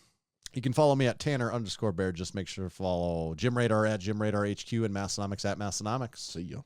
S5: You can follow me at Tanner_Bear. Just make sure to follow Gym Radar at Gym Radar HQ and Massenomics at Massenomics.
S6: See you.